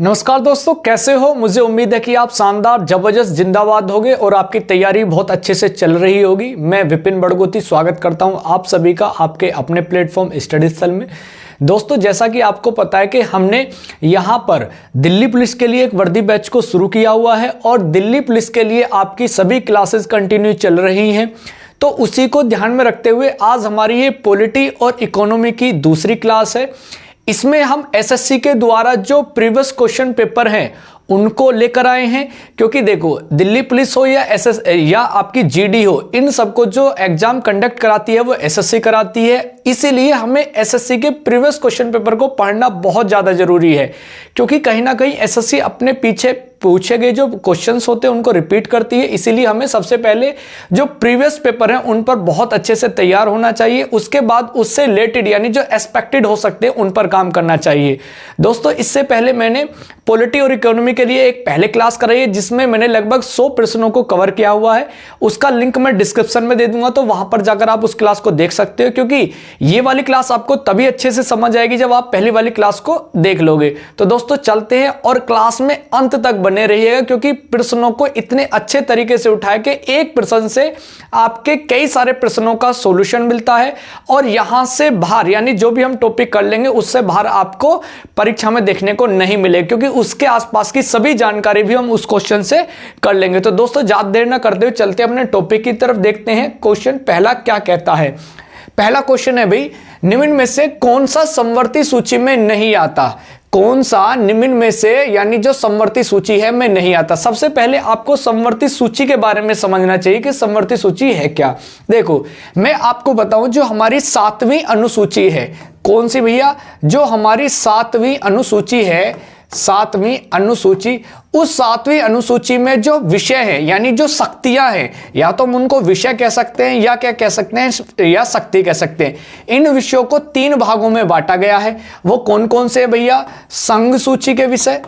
नमस्कार दोस्तों, कैसे हो। मुझे उम्मीद है कि आप शानदार जबरदस्त जिंदाबाद होगे और आपकी तैयारी बहुत अच्छे से चल रही होगी। मैं विपिन बड़गोती स्वागत करता हूं आप सभी का आपके अपने प्लेटफॉर्म स्टडी स्थल में। दोस्तों, जैसा कि आपको पता है कि हमने यहां पर दिल्ली पुलिस के लिए एक वर्दी बैच को शुरू किया हुआ है और दिल्ली पुलिस के लिए आपकी सभी क्लासेस कंटिन्यू चल रही हैं। तो उसी को ध्यान में रखते हुए आज हमारी ये पॉलिटी और इकोनॉमी की दूसरी क्लास है। इसमें हम एसएससी के द्वारा जो प्रीवियस क्वेश्चन पेपर हैं उनको लेकर आए हैं, क्योंकि देखो दिल्ली पुलिस हो या आपकी जीडी हो, इन सबको जो एग्जाम कंडक्ट कराती है वो एसएससी कराती है। इसीलिए हमें एसएससी के प्रीवियस क्वेश्चन पेपर को पढ़ना बहुत ज्यादा जरूरी है, क्योंकि कहीं ना कहीं एसएससी अपने पीछे पूछे गए जो क्वेश्चंस होते हैं उनको रिपीट करती है। इसीलिए हमें सबसे पहले जो प्रीवियस पेपर हैं उन पर बहुत अच्छे से तैयार होना चाहिए। उसके बाद उससे रिलेटेड यानी जो एक्सपेक्टेड हो सकते हैं उन पर काम करना चाहिए। दोस्तों, इससे पहले मैंने पॉलिटी और इकोनॉमी के लिए एक पहले क्लास कराई है जिसमें मैंने लगभग 100 प्रश्नों को कवर किया हुआ है। उसका लिंक मैं डिस्क्रिप्शन में दे दूंगा, तो वहां पर जाकर आप उस क्लास को देख सकते हो, क्योंकि ये वाली क्लास आपको तभी अच्छे से समझ आएगी जब आप पहली वाली क्लास को देख लोगे। तो दोस्तों चलते हैं और क्लास में अंत तक बने रहिएगा, क्योंकि प्रश्नों को इतने अच्छे तरीके से उठाए कि एक प्रश्न से आपके कई सारे प्रश्नों का सॉल्यूशन मिलता है और यहां से बाहर यानी जो भी हम टॉपिक कर लेंगे उससे बाहर आपको परीक्षा में देखने को नहीं मिले, क्योंकि उसके आसपास की सभी जानकारी भी हम उस क्वेश्चन से कर लेंगे। तो दोस्तों ज्यादा देर ना करते हुए चलते अपने टॉपिक की तरफ, देखते हैं क्वेश्चन पहला क्या कहता है। पहला क्वेश्चन है भाई, निम्न में से कौन सा समवर्ती सूची में नहीं आता। कौन सा निम्न में से यानी जो समवर्ती सूची है में नहीं आता। सबसे पहले आपको समवर्ती सूची के बारे में समझना चाहिए कि समवर्ती सूची है क्या। देखो मैं आपको बताऊं, जो हमारी 7वीं अनुसूची है, कौन सी भैया, जो हमारी 7वीं अनुसूची है, 7वीं अनुसूची, उस 7वीं अनुसूची में जो विषय है यानी जो शक्तियां हैं, या तो हम उनको विषय कह सकते हैं या क्या कह सकते हैं या शक्ति कह सकते हैं। इन विषयों को 3 भागों में बांटा गया है। वो कौन कौन से भैया, संघ सूची के विषय,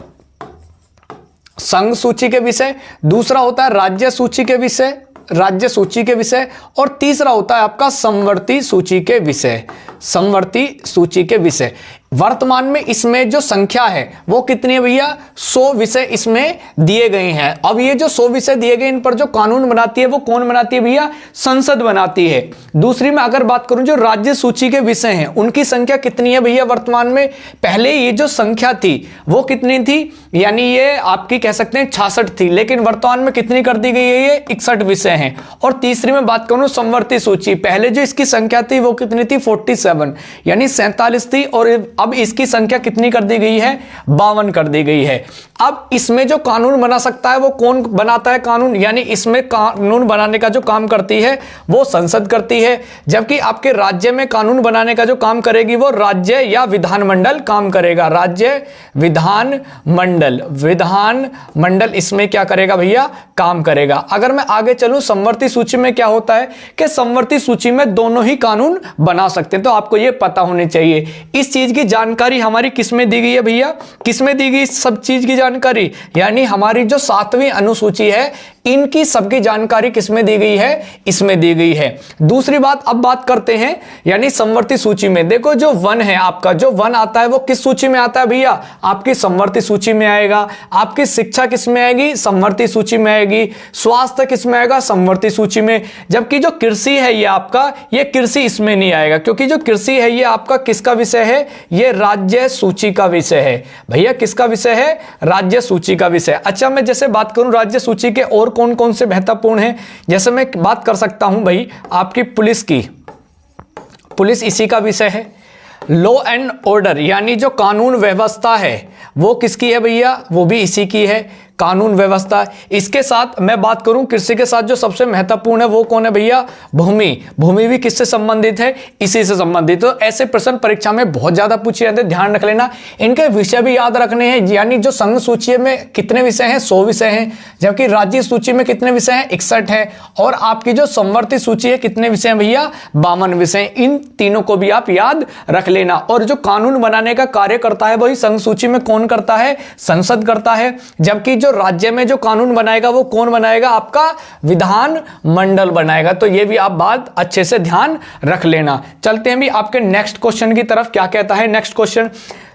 संघ सूची के विषय, दूसरा होता है राज्य सूची के विषय, राज्य सूची के विषय, और तीसरा होता है आपका समवर्ती सूची के विषय, समवर्ती सूची के विषय। वर्तमान में इसमें जो संख्या है वो कितनी है भैया, 100 विषय इसमें दिए गए हैं। अब ये जो 100 विषय दिए गए, इन पर जो कानून बनाती है वो कौन बनाती है भैया, संसद बनाती है। दूसरी में अगर बात करूं, जो राज्य सूची के विषय हैं उनकी संख्या कितनी है भैया वर्तमान में। पहले ये जो संख्या थी वो कितनी थी, यानी ये आपकी कह सकते हैं 66 थी, लेकिन वर्तमान में कितनी कर दी गई है, ये 61 विषय हैं। और तीसरी में बात करूं समवर्ती सूची, पहले जो इसकी संख्या थी वो कितनी थी, 47 यानी 47 थी, और अब इसकी संख्या कितनी कर दी गई है, 52 कर दी गई है। अब इसमें जो कानून बना सकता है वो कौन बनाता है कानून, यानी इसमें कानून बनाने का जो काम करती है वो संसद करती है, जबकि आपके राज्य में कानून बनाने का जो काम करेगी वो राज्य या विधानमंडल काम करेगा। राज्य विधानमंडल, विधानमंडल इसमें क्या करेगा भैया, काम करेगा। अगर मैं आगे चलूं, समवर्ती सूची में क्या होता है कि समवर्ती सूची में दोनों ही कानून बना सकते हैं, तो आपको यह पता होनी चाहिए। इस चीज की जानकारी हमारी किसमें दी गई है भैया, किसमें दी गई सब चीज की जानकारी, यानी हमारी जो 7वीं अनुसूची है इनकी सबकी जानकारी किसमें दी गई है, इसमें दी गई है। दूसरी बात, अब बात करते हैं यानी समवर्ती सूची में। देखो जो वन है आपका, जो वन आता है वो किस सूची में आता है भैया, आपकी समवर्ती सूची में आएगा। आपकी शिक्षा किसमें आएगी, समवर्ती सूची में आएगी। स्वास्थ्य किसमें आएगा, समवर्ती सूची में। जबकि जो कृषि है ये आपका, ये कृषि इसमें नहीं आएगा, क्योंकि जो कृषि है ये आपका किसका विषय है, ये राज्य सूची का विषय है भैया। किसका विषय है, राज्य सूची का विषय। अच्छा, मैं जैसे बात करूं राज्य सूची के और कौन कौन से महत्वपूर्ण हैं, जैसे मैं बात कर सकता हूं भाई आपकी पुलिस की, पुलिस इसी का विषय है। लॉ एंड ऑर्डर यानी जो कानून व्यवस्था है वो किसकी है भैया, वो भी इसी की है, कानून व्यवस्था। इसके साथ मैं बात करूं कृषि के साथ जो सबसे महत्वपूर्ण है वो कौन है भैया, भूमि। भूमि भी किससे संबंधित है, इसी से संबंधित। तो ऐसे प्रश्न परीक्षा में बहुत ज्यादा पूछे जाते हैं, ध्यान रख लेना। इनके विषय भी याद रखने हैं, यानी जो संघ सूची में कितने विषय हैं, 100 विषय हैं, जबकि राज्य सूची में कितने विषय हैं, 61 है, और आपकी जो समवर्ती सूची है कितने विषय हैं भैया, 52 विषय। इन तीनों को भी आप याद रख लेना। और जो कानून बनाने का कार्य करता है वही संघ सूची में कौन करता है, संसद करता है, जबकि जो राज्य में जो कानून बनाएगा वो कौन बनाएगा, आपका विधान मंडल बनाएगा। तो ये भी आप बात अच्छे से ध्यान रख लेना। चलते हैं भी आपके नेक्स्ट क्वेश्चन की तरफ, क्या कहता है नेक्स्ट क्वेश्चन।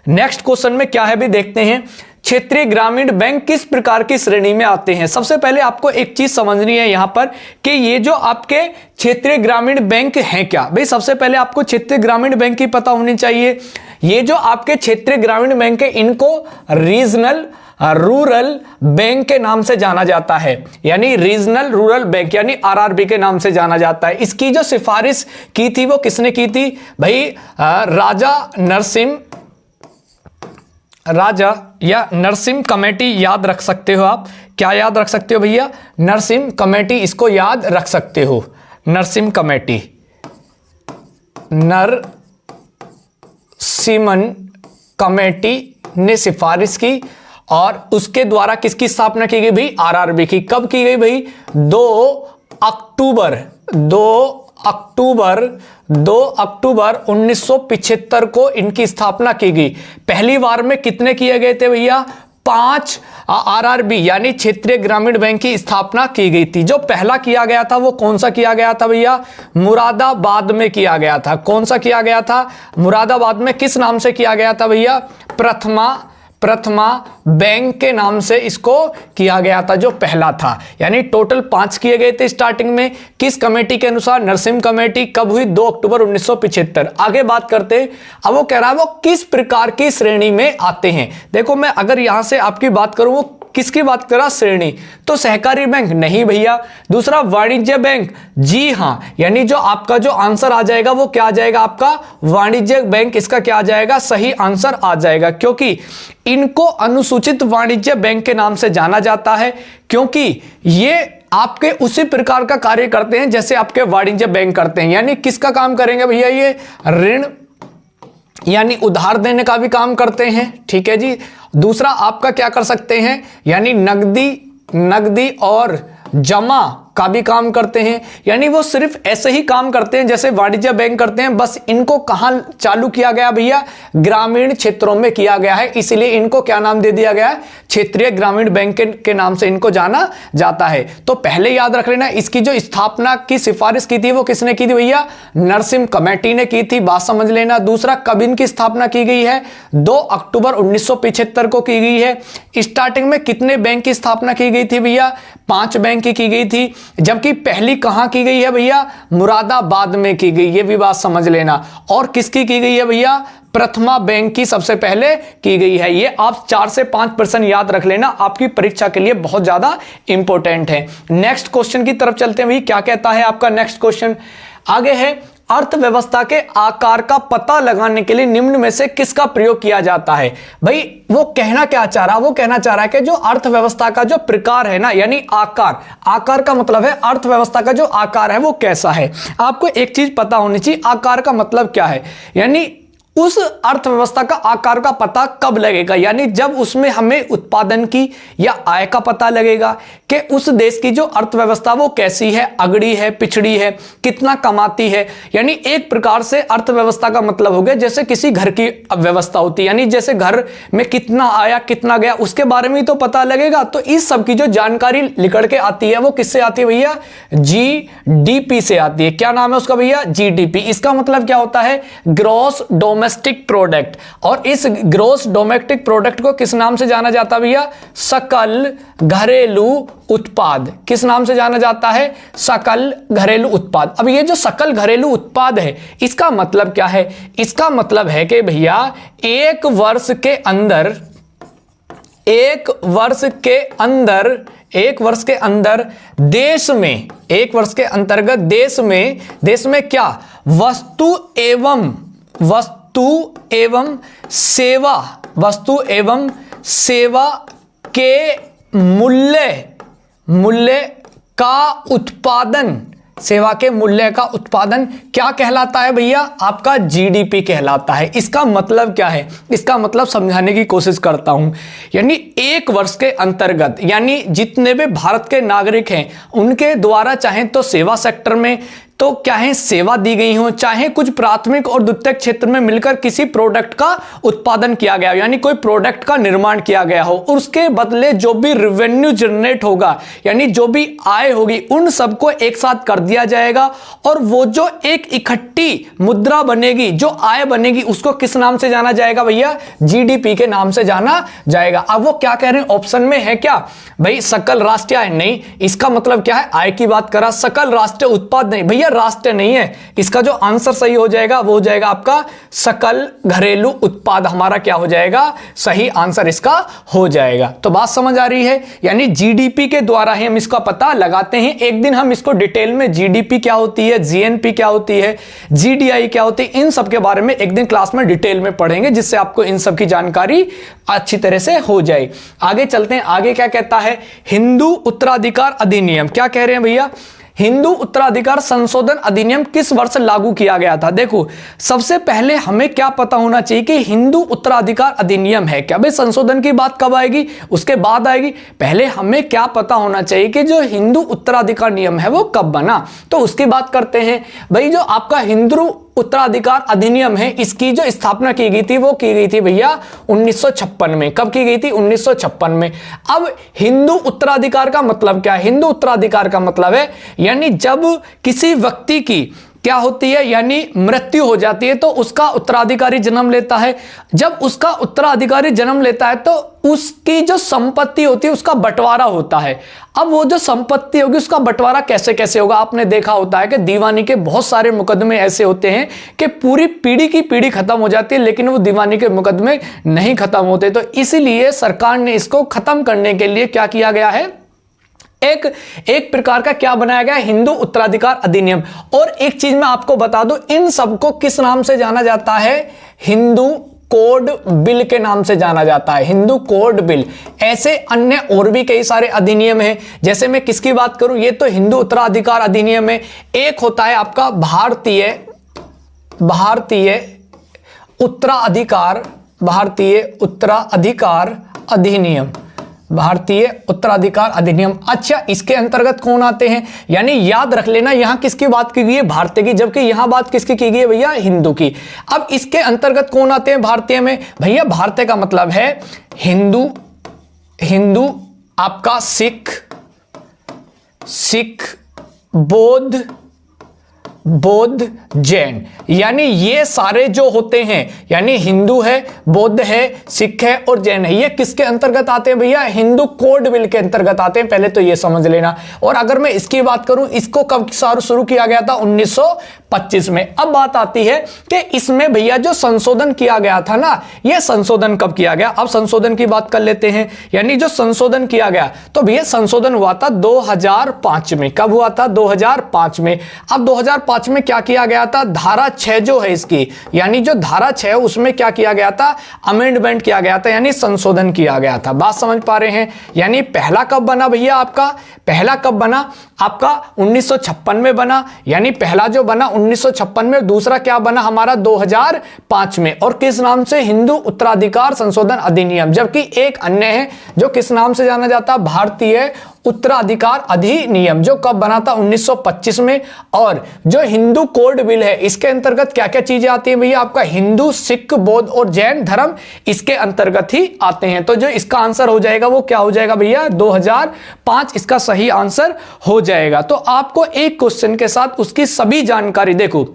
नेक्स्ट क्वेश्चन में क्या है भी देखते हैं। क्षेत्रीय ग्रामीण बैंक किस प्रकार की श्रेणी में आते हैं? सबसे पहले आपको एक चीज समझनी है यहां पर कि ये जो आपके क्षेत्रीय ग्रामीण बैंक हैं क्या भाई, सबसे पहले आपको क्षेत्रीय ग्रामीण बैंक की पता होनी चाहिए। ये जो आपके क्षेत्रीय ग्रामीण बैंक है इनको रीजनल रूरल बैंक के नाम से जाना जाता है, यानी रीजनल रूरल बैंक यानी आरआरबी के नाम से जाना जाता है। इसकी जो सिफारिश की थी वो किसने की थी भाई? राजा या नरसिम्हा कमेटी याद रख सकते हो आप। क्या याद रख सकते हो भैया? नरसिम्हा कमेटी, इसको याद रख सकते हो। नरसिम्हा कमेटी, नरसिम्हन कमेटी ने सिफारिश की और उसके द्वारा किसकी स्थापना की गई भाई? आरआरबी की। कब की गई भाई? 2 अक्टूबर 1975 को इनकी स्थापना की गई। पहली बार में कितने किए गए थे भैया? 5 आरआरबी यानी क्षेत्रीय ग्रामीण बैंक की स्थापना की गई थी। जो पहला किया गया था वो कौन सा किया गया था भैया? मुरादाबाद में किया गया था। कौन सा किया गया था? मुरादाबाद में। किस नाम से किया गया था भैया? प्रथमा बैंक के नाम से इसको किया गया था, जो पहला था। यानी टोटल 5 किए गए थे स्टार्टिंग में। किस कमेटी के अनुसार? नरसिम्हा कमेटी। कब हुई? 2 अक्टूबर 1975। आगे बात करते हैं। अब वो कह रहा है वो किस प्रकार की श्रेणी में आते हैं। देखो मैं अगर यहां से आपकी बात करूं, वो किसकी बात करा? श्रेणी। तो सहकारी बैंक नहीं भैया। दूसरा वाणिज्य बैंक, जी हां, यानी जो आपका जो आंसर आ जाएगा वो क्या आ जाएगा? आपका वाणिज्य बैंक। इसका क्या आ जाएगा? सही आंसर आ जाएगा, क्योंकि इनको अनुसूचित वाणिज्य बैंक के नाम से जाना जाता है, क्योंकि ये आपके उसी प्रकार का कार्य करते हैं जैसे आपके वाणिज्य बैंक करते हैं। यानी किसका काम करेंगे भैया? ये ऋण यानी उधार देने का भी काम करते हैं, ठीक है जी। दूसरा आपका क्या कर सकते हैं? यानी नगदी और जमा का भी काम करते हैं। यानी वो सिर्फ ऐसे ही काम करते हैं जैसे वाणिज्य बैंक करते हैं, बस इनको कहां चालू किया गया भैया? ग्रामीण क्षेत्रों में किया गया है, इसलिए इनको क्या नाम दे दिया गया है? क्षेत्रीय ग्रामीण बैंक के नाम से इनको जाना जाता है। तो पहले याद रख लेना, इसकी जो स्थापना की सिफारिश की थी वो किसने की थी भैया? नरसिम्हा कमेटी ने की थी, बात समझ लेना। दूसरा कब इनकी स्थापना की गई है? 2 अक्टूबर 1975 को की गई है। स्टार्टिंग में कितने बैंक की स्थापना की गई थी भैया? 5 बैंक की गई थी, जबकि पहली कहां की गई है भैया? मुरादाबाद में की गई, ये भी बात समझ लेना। और किसकी की गई है भैया? प्रथमा बैंक की सबसे पहले की गई है। ये आप 4 से 5% याद रख लेना, आपकी परीक्षा के लिए बहुत ज्यादा इंपॉर्टेंट है। नेक्स्ट क्वेश्चन की तरफ चलते हैं भाई। क्या कहता है आपका नेक्स्ट क्वेश्चन? आगे है, अर्थव्यवस्था के आकार का पता लगाने के लिए निम्न में से किसका प्रयोग किया जाता है? भाई वो कहना क्या चाह रहा है? वो कहना चाह रहा है कि जो अर्थव्यवस्था का जो प्रकार है ना, यानी आकार का मतलब है अर्थव्यवस्था का जो आकार है वो कैसा है। आपको एक चीज पता होनी चाहिए, आकार का मतलब क्या है। यानी उस अर्थव्यवस्था का आकार का पता कब लगेगा? यानी जब उसमें हमें उत्पादन की या आय का पता लगेगा कि उस देश की जो अर्थव्यवस्था वो कैसी है, अगड़ी है, पिछड़ी है, कितना कमाती है। यानी एक प्रकार से अर्थव्यवस्था का मतलब हो गया जैसे किसी घर की व्यवस्था होती है, यानी जैसे घर में कितना आया कितना गया उसके बारे में तो पता लगेगा। तो इस सब की जो जानकारी निकल के आती है वो किससे आती है भैया? जीडीपी से आती है। क्या नाम है उसका भैया? जीडीपी। इसका मतलब क्या होता है? Gross domestic product. और इस ग्रॉस डोमेस्टिक प्रोडक्ट को किस नाम से जाना जाता है भैया? सकल घरेलू उत्पाद। किस नाम से जाना जाता है? सकल घरेलू उत्पाद। अब ये जो सकल घरेलू उत्पाद है इसका मतलब क्या है? इसका मतलब है कि भैया एक वर्ष के अंदर देश में, एक वर्ष के अंतर्गत देश में क्या वस्तु एवं सेवा के मूल्य का उत्पादन, सेवा के मूल्य का उत्पादन क्या कहलाता है भैया? आपका जीडीपी कहलाता है। इसका मतलब क्या है? इसका मतलब समझाने की कोशिश करता हूं। यानी एक वर्ष के अंतर्गत, यानी जितने भी भारत के नागरिक हैं उनके द्वारा चाहे तो सेवा सेक्टर में, तो क्या है, सेवा दी गई हो, चाहे कुछ प्राथमिक और द्वितीयक क्षेत्र में मिलकर किसी प्रोडक्ट का उत्पादन किया गया हो, यानी कोई प्रोडक्ट का निर्माण किया गया हो, उसके बदले जो भी रेवेन्यू जनरेट होगा, यानी जो भी आय होगी, उन सबको एक साथ कर दिया जाएगा और वो जो एक इकट्ठी मुद्रा बनेगी, जो आय बनेगी, उसको किस नाम से जाना जाएगा भैया? जीडीपी के नाम से जाना जाएगा। अब वो क्या कह रहे हैं, ऑप्शन में है क्या भाई सकल राष्ट्रीय आय? नहीं, इसका मतलब क्या है, आय की बात करा, सकल राष्ट्रीय उत्पाद नहीं भैया, राष्ट्रीय नहीं है। इसका जो आंसर सही हो जाएगा वो हो जाएगा आपका सकल घरेलू उत्पाद, हमारा क्या हो जाएगा, सही आंसर इसका हो जाएगा। तो बात समझ आ रही है, यानी जीडीपी के द्वारा ही हम इसका पता लगाते हैं। एक दिन हम इसको डिटेल में जीडीपी क्या होती है, जीएनपी क्या होती है, जीडीआई क्या होती है, इन सब के बारे में एक दिन क्लास में डिटेल में पढ़ेंगे, जिससे आपको इन सब की जानकारी अच्छी तरह से हो जाए। आगे चलते हैं, आगे क्या कहता है, हिंदू उत्तराधिकार अधिनियम। क्या कह रहे हैं भैया, हिंदू उत्तराधिकार संशोधन अधिनियम किस वर्ष लागू किया गया था? देखो, सबसे पहले हमें क्या पता होना चाहिए कि हिंदू उत्तराधिकार अधिनियम है क्या। भाई संशोधन की बात कब आएगी, उसके बाद आएगी। पहले हमें क्या पता होना चाहिए कि जो हिंदू उत्तराधिकार नियम है वो कब बना, तो उसकी बात करते हैं। भाई जो आपका हिंदू उत्तराधिकार अधिनियम है, इसकी जो स्थापना की गई थी वो की गई थी भैया 1956 में। कब की गई थी? 1956 में। अब हिंदू उत्तराधिकार का मतलब क्या है? हिंदू उत्तराधिकार का मतलब है यानी जब किसी व्यक्ति की क्या होती है, यानी मृत्यु हो जाती है तो उसका उत्तराधिकारी जन्म लेता है। जब उसका उत्तराधिकारी जन्म लेता है तो उसकी जो संपत्ति होती है उसका बंटवारा होता है। अब वो जो संपत्ति होगी उसका बंटवारा कैसे कैसे होगा? आपने देखा होता है कि दीवानी के बहुत सारे मुकदमे ऐसे होते हैं कि पूरी पीढ़ी की पीढ़ी खत्म हो जाती है, लेकिन वो दीवानी के मुकदमे नहीं खत्म होते। तो इसीलिए सरकार ने इसको खत्म करने के लिए क्या किया गया है, एक प्रकार का क्या बनाया गया, हिंदू उत्तराधिकार अधिनियम। और एक चीज मैं आपको बता दूं, इन सबको किस नाम से जाना जाता है? हिंदू कोड बिल के नाम से जाना जाता है, हिंदू कोड बिल। ऐसे अन्य और भी कई सारे अधिनियम हैं, जैसे मैं किसकी बात करूं, ये तो हिंदू उत्तराधिकार अधिनियम है। एक होता है आपका भारतीय उत्तराधिकार अधिनियम, भारतीय उत्तराधिकार अधिनियम। अच्छा, इसके अंतर्गत कौन आते हैं? यानी याद रख लेना, यहां किसकी बात की गई है? भारतीय की, जबकि यहां बात किसकी की गई है भैया? हिंदू की। अब इसके अंतर्गत कौन आते हैं भारतीय में? भैया भारतीय का मतलब है हिंदू आपका सिख, बौद्ध, जैन, यानी ये सारे जो होते हैं, यानी हिंदू है, बौद्ध है, सिख है और जैन है, ये किसके अंतर्गत आते हैं भैया? हिंदू कोड बिल के अंतर्गत आते हैं। पहले तो ये समझ लेना। और अगर मैं इसकी बात करूं, इसको कब शुरू किया गया था? 1925 में। अब बात आती है कि इसमें भैया जो संशोधन किया गया था ना, ये संशोधन कब किया गया? अब संशोधन की बात कर लेते हैं। यानी जो संशोधन किया गया, तो भैया संशोधन हुआ था 2005 में। कब हुआ था? 2005 में। अब 2005 में क्या किया गया था? धारा 6 जो है इसकी, यानी जो धारा 6 उसमें क्या किया गया था? अमेंडमेंट किया गया था, यानी संशोधन किया गया था। बात समझ पा रहे हैं? यानी पहला कब बना भैया आपका? पहला कब बना आपका? 1956 में बना, यानी पहला जो बना 1956 में। दूसरा क्या बना हमारा? 2005 में। और किस नाम से? हिंदू उत्तराधिकार संशोधन अधिनियम। जबकि एक अन्य है जो किस नाम से जाना जाता? भारतीय उत्तराधिकार अधिनियम, जो कब बना था? 1925 में। और जो हिंदू कोड बिल है, इसके अंतर्गत क्या क्या चीजें आती हैं भैया? आपका हिंदू, सिख, बौद्ध और जैन धर्म इसके अंतर्गत ही आते हैं। तो जो इसका आंसर हो जाएगा वो क्या हो जाएगा भैया? 2005 इसका सही आंसर हो जाएगा। तो आपको एक क्वेश्चन के साथ उसकी सभी जानकारी, देखो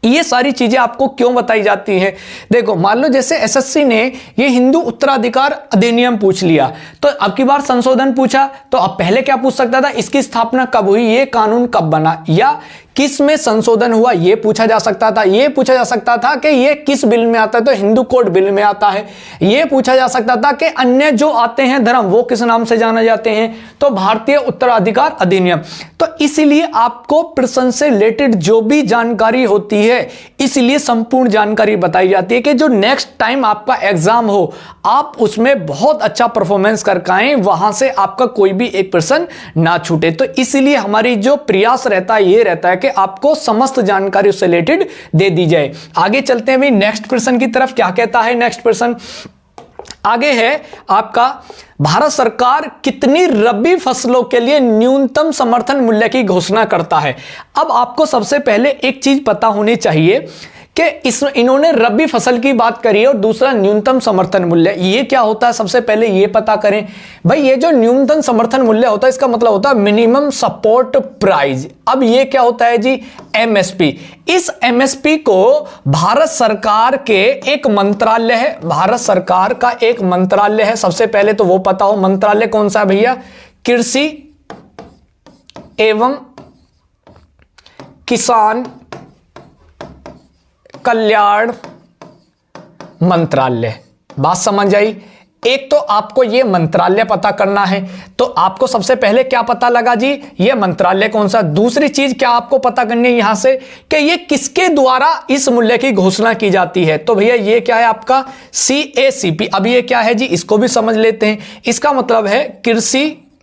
ये सारी चीजें आपको क्यों बताई जाती हैं। देखो मान लो जैसे एसएससी ने ये हिंदू उत्तराधिकार अधिनियम पूछ लिया, तो अब की बार संशोधन पूछा, तो अब पहले क्या पूछ सकता था? इसकी स्थापना कब हुई, ये कानून कब बना, या किस में संशोधन हुआ, ये पूछा जा सकता था। ये पूछा जा सकता था कि ये किस बिल में आता है, तो हिंदू कोड बिल में आता है। ये पूछा जा सकता था कि अन्य जो आते हैं धर्म वो किस नाम से जाने जाते हैं, तो भारतीय उत्तराधिकार अधिनियम। तो इसीलिए आपको प्रश्न से रिलेटेड जो भी जानकारी होती है, इसलिए संपूर्ण जानकारी बताई जाती है कि जो नेक्स्ट टाइम आपका एग्जाम हो आप उसमें बहुत अच्छा परफॉर्मेंस करके आए, वहां से आपका कोई भी एक प्रश्न ना छूटे। तो इसीलिए हमारी जो प्रयास रहता है ये रहता है कि आपको समस्त जानकारी उससे रिलेटेड दे दी जाए। आगे चलते हैं भाई नेक्स्ट प्रश्न की तरफ। क्या कहता है नेक्स्ट प्रश्न? आगे है आपका, भारत सरकार कितनी रबी फसलों के लिए न्यूनतम समर्थन मूल्य की घोषणा करता है। अब आपको सबसे पहले एक चीज पता होनी चाहिए कि इन्होंने रबी फसल की बात करी है और दूसरा न्यूनतम समर्थन मूल्य, ये क्या होता है सबसे पहले ये पता करें। भाई ये जो न्यूनतम समर्थन मूल्य होता है इसका मतलब होता है मिनिमम सपोर्ट प्राइस। अब ये क्या होता है जी, एमएसपी। इस एमएसपी को भारत सरकार के एक मंत्रालय है, भारत सरकार का एक मंत्रालय है, सबसे पहले तो वो पता हो मंत्रालय कौन सा है भैया, कृषि एवं किसान कल्याण मंत्रालय। बात समझ आई। एक तो आपको यह मंत्रालय पता करना है, तो आपको सबसे पहले क्या पता लगा जी, यह मंत्रालय कौन सा। दूसरी चीज क्या आपको पता करनी है यहां से कि यह किसके द्वारा इस मूल्य की घोषणा की जाती है। तो भैया ये क्या है आपका CACP। अब ये क्या है जी, इसको भी समझ लेते हैं। इसका मतलब है कृषि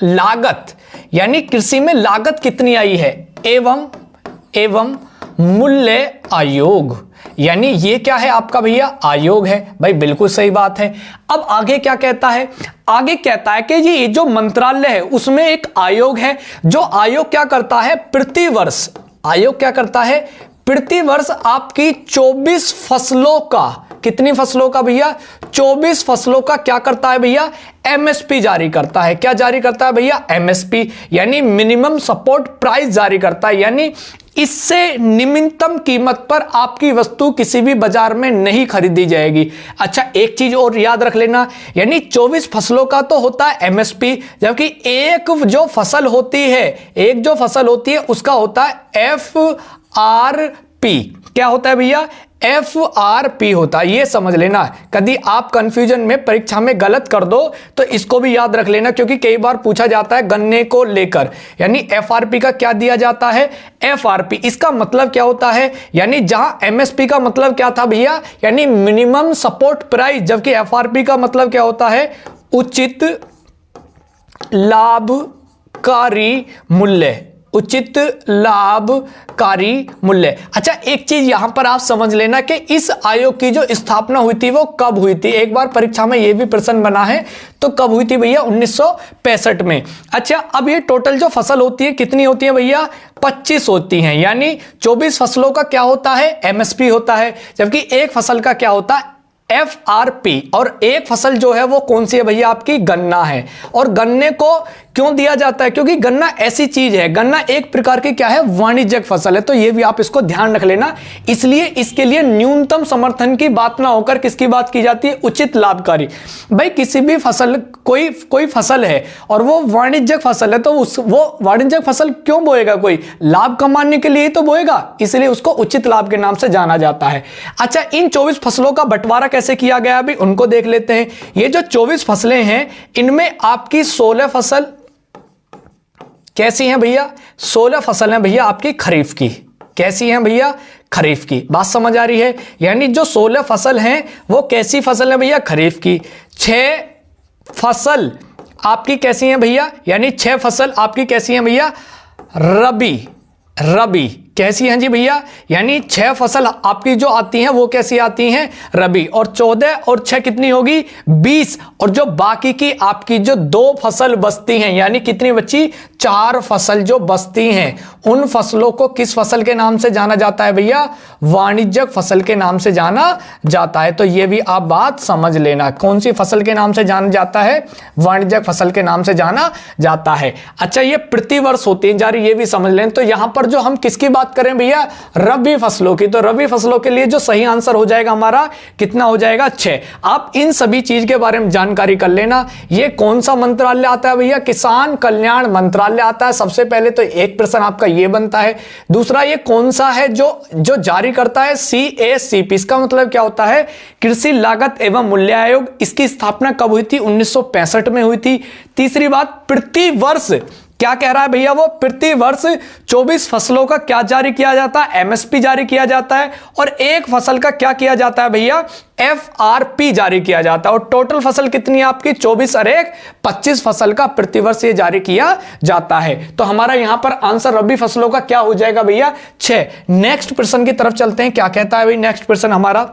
लागत, यानी कृषि में लागत कितनी आई है, एवं मूल्य आयोग, यानी ये क्या है आपका भैया, आयोग है। भाई बिल्कुल सही बात है। अब आगे क्या कहता है, आगे कहता है कि जी ये जो मंत्रालय है उसमें एक आयोग है, जो आयोग क्या करता है, प्रतिवर्ष आयोग क्या करता है, प्रतिवर्ष आपकी 24 फसलों का, कितनी फसलों का भैया, 24 फसलों का क्या करता है भैया, एमएसपी जारी करता है। क्या जारी करता है भैया, एमएसपी, यानी मिनिमम सपोर्ट प्राइस जारी करता है, यानी इससे निम्नतम कीमत पर आपकी वस्तु किसी भी बाजार में नहीं खरीदी जाएगी। अच्छा एक चीज और याद रख लेना, यानी 24 फसलों का तो होता है एमएसपी, जबकि एक जो फसल होती है उसका होता है FRP। क्या होता है भैया, FRP होता है, ये समझ लेना। कभी आप कंफ्यूजन में परीक्षा में गलत कर दो तो इसको भी याद रख लेना, क्योंकि कई बार पूछा जाता है गन्ने को लेकर, यानी FRP का क्या दिया जाता है, FRP इसका मतलब क्या होता है, यानी जहां MSP का मतलब क्या था भैया, यानी मिनिमम सपोर्ट प्राइस, जबकि FRP का मतलब क्या होता है, उचित लाभकारी मूल्य, उचित लाभकारी मूल्य। अच्छा एक चीज यहां पर आप समझ लेना कि इस आयोग की जो स्थापना हुई थी वो कब हुई थी, एक बार परीक्षा में यह भी प्रश्न बना है, तो कब हुई थी भैया, 1965 में। अच्छा अब ये टोटल जो फसल होती है कितनी होती है भैया, 25 होती हैं, यानी 24 फसलों का क्या होता है, एमएसपी होता है, जबकि एक फसल का क्या होता है, FRP। और एक फसल जो है वो कौन सी है भैया, आपकी गन्ना है। और गन्ने को क्यों दिया जाता है, क्योंकि गन्ना ऐसी चीज है, गन्ना एक प्रकार की क्या है, वाणिज्यिक फसल है, तो ये भी आप इसको ध्यान रख लेना। इसलिए इसके लिए न्यूनतम समर्थन की बात ना होकर किसकी बात की जाती है, उचित लाभकारी। भाई किसी भी फसल, कोई फसल है और वो वाणिज्यिक फसल है, तो वो वाणिज्यिक फसल क्यों बोएगा, कोई लाभ कमाने के लिए तो बोएगा, इसलिए उसको उचित लाभ के नाम से जाना जाता है। अच्छा इन 24 फसलों का बंटवारा कैसे किया गया अभी उनको देख लेते हैं। ये जो 24 फसलें हैं इनमें आपकी 16 फसल कैसी हैं भैया, 16 फसल हैं भैया आपकी खरीफ की। कैसी हैं भैया, खरीफ की। बात समझ आ रही है, यानी जो 16 फसल हैं वो कैसी फसल है भैया, खरीफ की। 6 फसल आपकी कैसी हैं भैया, यानी 6 फसल आपकी कैसी हैं भैया, रबी कैसी हैं जी भैया, यानी 6 फसल आपकी जो आती हैं वो कैसी आती हैं, रबी। और 14 और 6 कितनी होगी, 20। और जो बाकी की आपकी जो 2 फसल बचती हैं, यानी कितनी बची, 4 फसल जो बचती हैं, उन फसलों को किस फसल के नाम से जाना जाता है भैया, वाणिज्यिक फसल के नाम से जाना जाता है। तो ये भी आप बात समझ लेना, कौन सी फसल के नाम से जाना जाता है, वाणिज्यिक फसल के नाम से जाना जाता है। अच्छा ये प्रतिवर्ष होती है जारी, ये भी समझ लें। तो यहां पर जो हम किसकी बात करें भैया, रबी फसलों की, तो रबी फसलों के लिए जो सही आंसर हो जाएगा हमारा कितना हो जाएगा, 6। आप इन सभी चीज के बारे में जानकारी कर लेना। ये कौन सा मंत्रालय आता है भैया, किसान कल्याण मंत्रालय आता है। सबसे पहले तो एक प्रश्न आपका ये बनता है। दूसरा ये कौन सा है जो जारी करता है, CACP। इसका मतलब क्या होता है, कृषि लागत एवं मूल्य आयोग। इसकी स्थापना कब हुई थी, 1965 में हुई थी। तीसरी बात, प्रति वर्ष क्या कह रहा है भैया, वो प्रति वर्ष 24 फसलों का क्या जारी किया जाता है, MSP जारी किया जाता है। और एक फसल का क्या किया जाता है भैया, FRP जारी किया जाता है। और टोटल फसल कितनी है आपकी, 24 और 1 25 फसल का प्रतिवर्ष ये जारी किया जाता है। तो हमारा यहां पर आंसर रबी फसलों का क्या हो जाएगा भैया, 6। नेक्स्ट प्रश्न की तरफ चलते हैं, क्या कहता है भाई नेक्स्ट प्रश्न हमारा।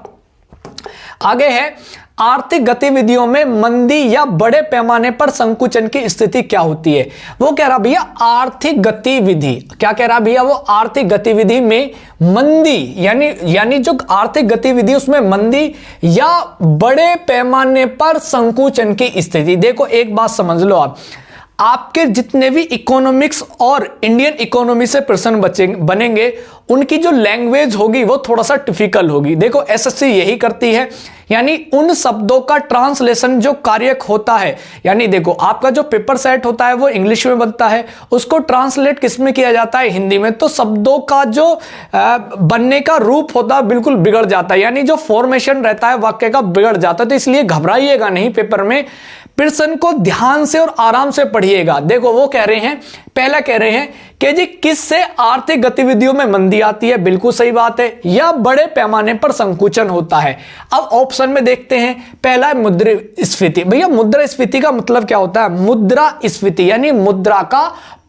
आगे है आर्थिक गतिविधियों में मंदी या बड़े पैमाने पर संकुचन की स्थिति क्या होती है। वो कह रहा भैया आर्थिक गतिविधि, क्या कह रहा भैया, वो आर्थिक गतिविधि में मंदी यानी जो आर्थिक गतिविधि उसमें मंदी या बड़े पैमाने पर संकुचन की स्थिति। देखो एक बात समझ लो, आपके जितने भी इकोनॉमिक्स और इंडियन इकोनॉमी से प्रश्न बनेंगे उनकी जो लैंग्वेज होगी वो थोड़ा सा टिपिकल होगी। देखो एसएससी यही करती है, यानी उन शब्दों का ट्रांसलेशन जो कार्यक होता है, यानी देखो आपका जो पेपर सेट होता है वो इंग्लिश में बनता है, उसको ट्रांसलेट किस में किया जाता है, हिंदी में। तो शब्दों का जो बनने का रूप होता है बिल्कुल बिगड़ जाता है, यानी जो फॉर्मेशन रहता है वाक्य का बिगड़ जाता है। तो इसलिए घबराइएगा नहीं, पेपर में प्रश्न को ध्यान से और आराम से पढ़िएगा। देखो वो कह रहे हैं, पहला कह रहे हैं कि जी किससे आर्थिक गतिविधियों में मंदी आती है, बिल्कुल सही बात है, या बड़े पैमाने पर संकुचन होता है। अब ऑप्शन में देखते हैं, पहला है मुद्रास्फीति। भैया मुद्रास्फीति का मतलब क्या होता है, मुद्रास्फीति यानी मुद्रा का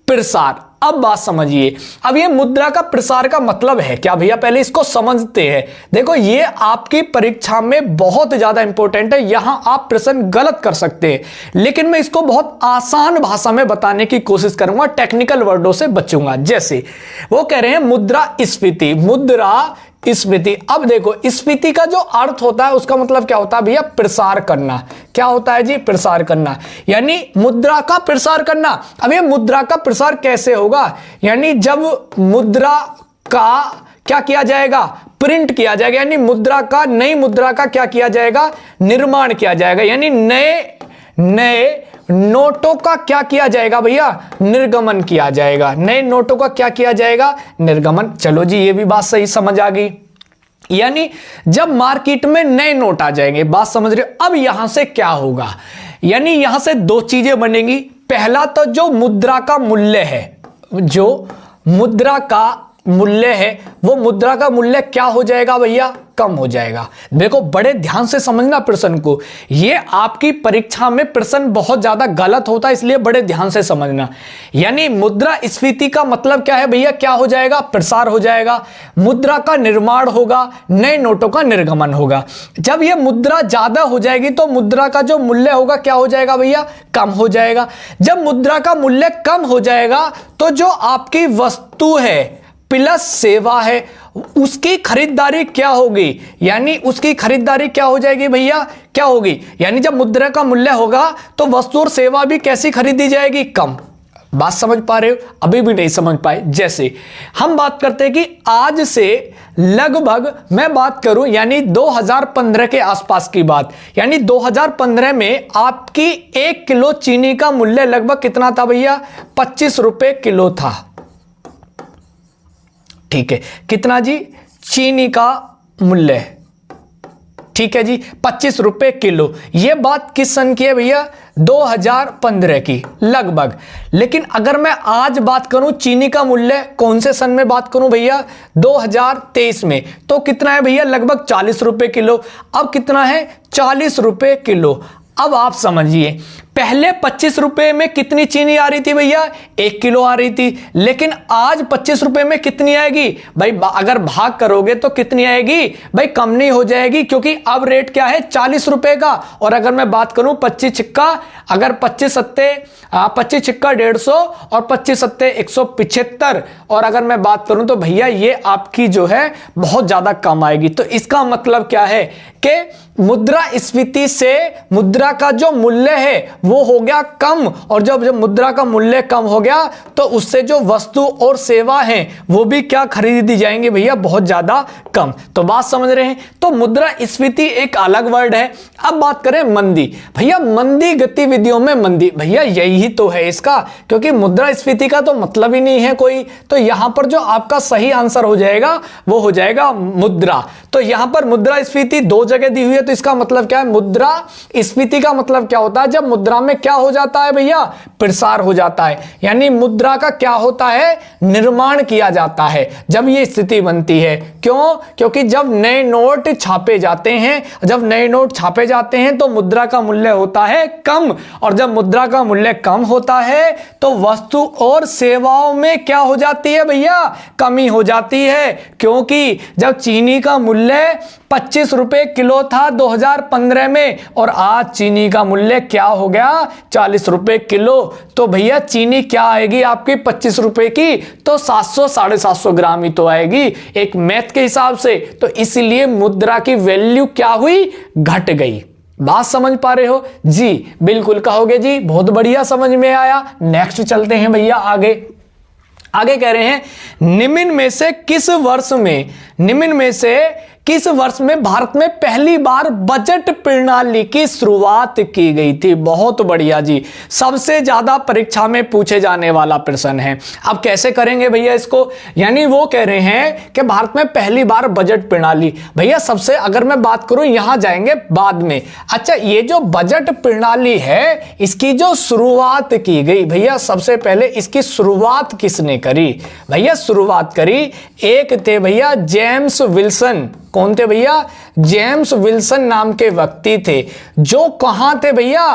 प्रसार। अब बात समझिए, अब ये मुद्रा का प्रसार का मतलब है क्या भैया, पहले इसको समझते हैं। देखो ये आपकी परीक्षा में बहुत ज्यादा इंपॉर्टेंट है, यहां आप प्रश्न गलत कर सकते हैं, लेकिन मैं इसको बहुत आसान भाषा में बताने की कोशिश करूंगा, टेक्निकल वर्डों से बचूंगा। जैसे वो कह रहे हैं मुद्रास्फीति, मुद्रास्फीति। अब देखो स्फीति का जो अर्थ होता है उसका मतलब क्या होता है भैया, प्रसार करना। क्या होता है जी, प्रसार करना, यानी मुद्रा का प्रसार करना। अब ये मुद्रा का प्रसार कैसे होगा, यानी जब मुद्रा का क्या किया जाएगा, प्रिंट किया जाएगा, यानी मुद्रा का, नई मुद्रा का क्या किया जाएगा, निर्माण किया जाएगा, यानी नए नोटों का क्या किया जाएगा भैया, निर्गमन किया जाएगा। नए नोटों का क्या किया जाएगा, निर्गमन। चलो जी ये भी बात सही समझ आ गई, यानी जब मार्केट में नए नोट आ जाएंगे, बात समझ रहे हो। अब यहां से क्या होगा, यानी यहां से दो चीजें बनेंगी। पहला तो जो मुद्रा का मूल्य है, जो मुद्रा का मूल्य है, वो मुद्रा का मूल्य क्या हो जाएगा भैया, कम हो जाएगा। देखो बड़े ध्यान से समझना प्रश्न को, ये आपकी परीक्षा में प्रश्न बहुत ज्यादा गलत होता है, इसलिए बड़े ध्यान से समझना। यानी मुद्रास्फीति का मतलब क्या है भैया, क्या हो जाएगा, प्रसार हो जाएगा, मुद्रा का निर्माण होगा, नए नोटों का निर्गमन होगा। जब ये मुद्रा ज्यादा हो जाएगी तो मुद्रा का जो मूल्य होगा क्या हो जाएगा भैया, कम हो जाएगा। जब मुद्रा का मूल्य कम हो जाएगा तो जो आपकी वस्तु है प्लस सेवा है उसकी खरीदारी क्या होगी, यानी उसकी खरीदारी क्या हो जाएगी भैया, क्या होगी, यानी जब मुद्रा का मूल्य होगा तो वस्तु और सेवा भी कैसी खरीदी जाएगी, कम। बात समझ पा रहे हो, अभी भी नहीं समझ पाए। जैसे हम बात करते हैं कि आज से लगभग मैं बात करूं यानी 2015 के आसपास की बात, यानी 2015 में आपकी 1 किलो चीनी का मूल्य लगभग कितना था भैया, 25 रुपए किलो था। ठीक है, कितना जी, चीनी का मूल्य, ठीक है जी, 25 रुपए किलो। यह बात किस सन की है भैया, 2015 की लगभग। लेकिन अगर मैं आज बात करूं चीनी का मूल्य कौन से सन में बात करूं भैया, 2023 में, तो कितना है भैया, लगभग 40 रुपए किलो। अब कितना है, 40 रुपए किलो। अब आप समझिए, पहले 25 रुपए में कितनी चीनी आ रही थी भैया, 1 किलो आ रही थी, लेकिन आज 25 रुपए में कितनी आएगी भाई, अगर भाग करोगे तो कितनी आएगी भाई, कम नहीं हो जाएगी, क्योंकि अब रेट क्या है, 40 रुपए का। और अगर मैं बात करूं 25 छिक्का, अगर 25 छिक्का 150 और 25 सत्ते 175, और अगर मैं बात करूं तो भैया ये आपकी जो है बहुत ज्यादा कम आएगी। तो इसका मतलब क्या है कि मुद्रास्फीति से मुद्रा का जो मूल्य है वो हो गया कम, और जब मुद्रा का मूल्य कम हो गया तो उससे जो वस्तु और सेवा है वो भी क्या खरीदी जाएंगे भैया, बहुत ज्यादा कम। तो बात समझ रहे हैं, तो मुद्रास्फीति एक अलग वर्ड है। अब बात करें मंदी, भैया मंदी गतिविधियों में मंदी, भैया यही तो है इसका, क्योंकि मुद्रास्फीति का तो मतलब ही नहीं है कोई। तो यहां पर जो आपका सही आंसर हो जाएगा वो हो जाएगा मुद्रा। तो यहां पर मुद्रास्फीति दो जगह दी हुई है, तो इसका मतलब क्या है, मुद्रास्फीति का मतलब क्या होता है, जब मुद्रा में क्या हो जाता है भैया, प्रसार हो जाता है, यानी मुद्रा का क्या होता है, निर्माण किया जाता है जब ये स्थिति बनती है। क्यों? क्योंकि जब नए नोट छापे जाते हैं, जब नए नोट छापे जाते हैं तो मुद्रा का मूल्य होता है कम, और जब मुद्रा का मूल्य कम होता है तो वस्तु और सेवाओं में क्या हो जाती है भैया, कमी हो जाती है। क्योंकि जब चीनी का मूल्य 25 रुपए किलो था 2015 में, और आज चीनी का मूल्य क्या हो गया, 40 रुपए किलो, तो भैया चीनी क्या आएगी आपकी 25 रुपए की, तो 700 750 ग्राम ही तो आएगी एक मैथ के हिसाब से। तो इसलिए मुद्रा की वैल्यू क्या हुई, घट गई। बात समझ पा रहे हो जी? बिल्कुल कहोगे जी, बहुत बढ़िया, समझ में आया। नेक्स्ट चलते हैं भैया आगे। आगे कह रहे हैं निम्न में से किस वर्ष में भारत में पहली बार बजट प्रणाली की शुरुआत की गई थी? बहुत बढ़िया जी, सबसे ज्यादा परीक्षा में पूछे जाने वाला प्रश्न है। अब कैसे करेंगे भैया इसको, यानी वो कह रहे हैं कि भारत में पहली बार बजट प्रणाली, भैया सबसे अगर मैं बात करूं यहां जाएंगे बाद में। अच्छा, ये जो बजट प्रणाली है इसकी जो शुरुआत की गई, भैया सबसे पहले इसकी शुरुआत किसने करी? भैया शुरुआत करी एक थे भैया जेम्स विल्सन। कौन थे भैया? जेम्स विल्सन नाम के व्यक्ति थे, जो कहां थे भैया,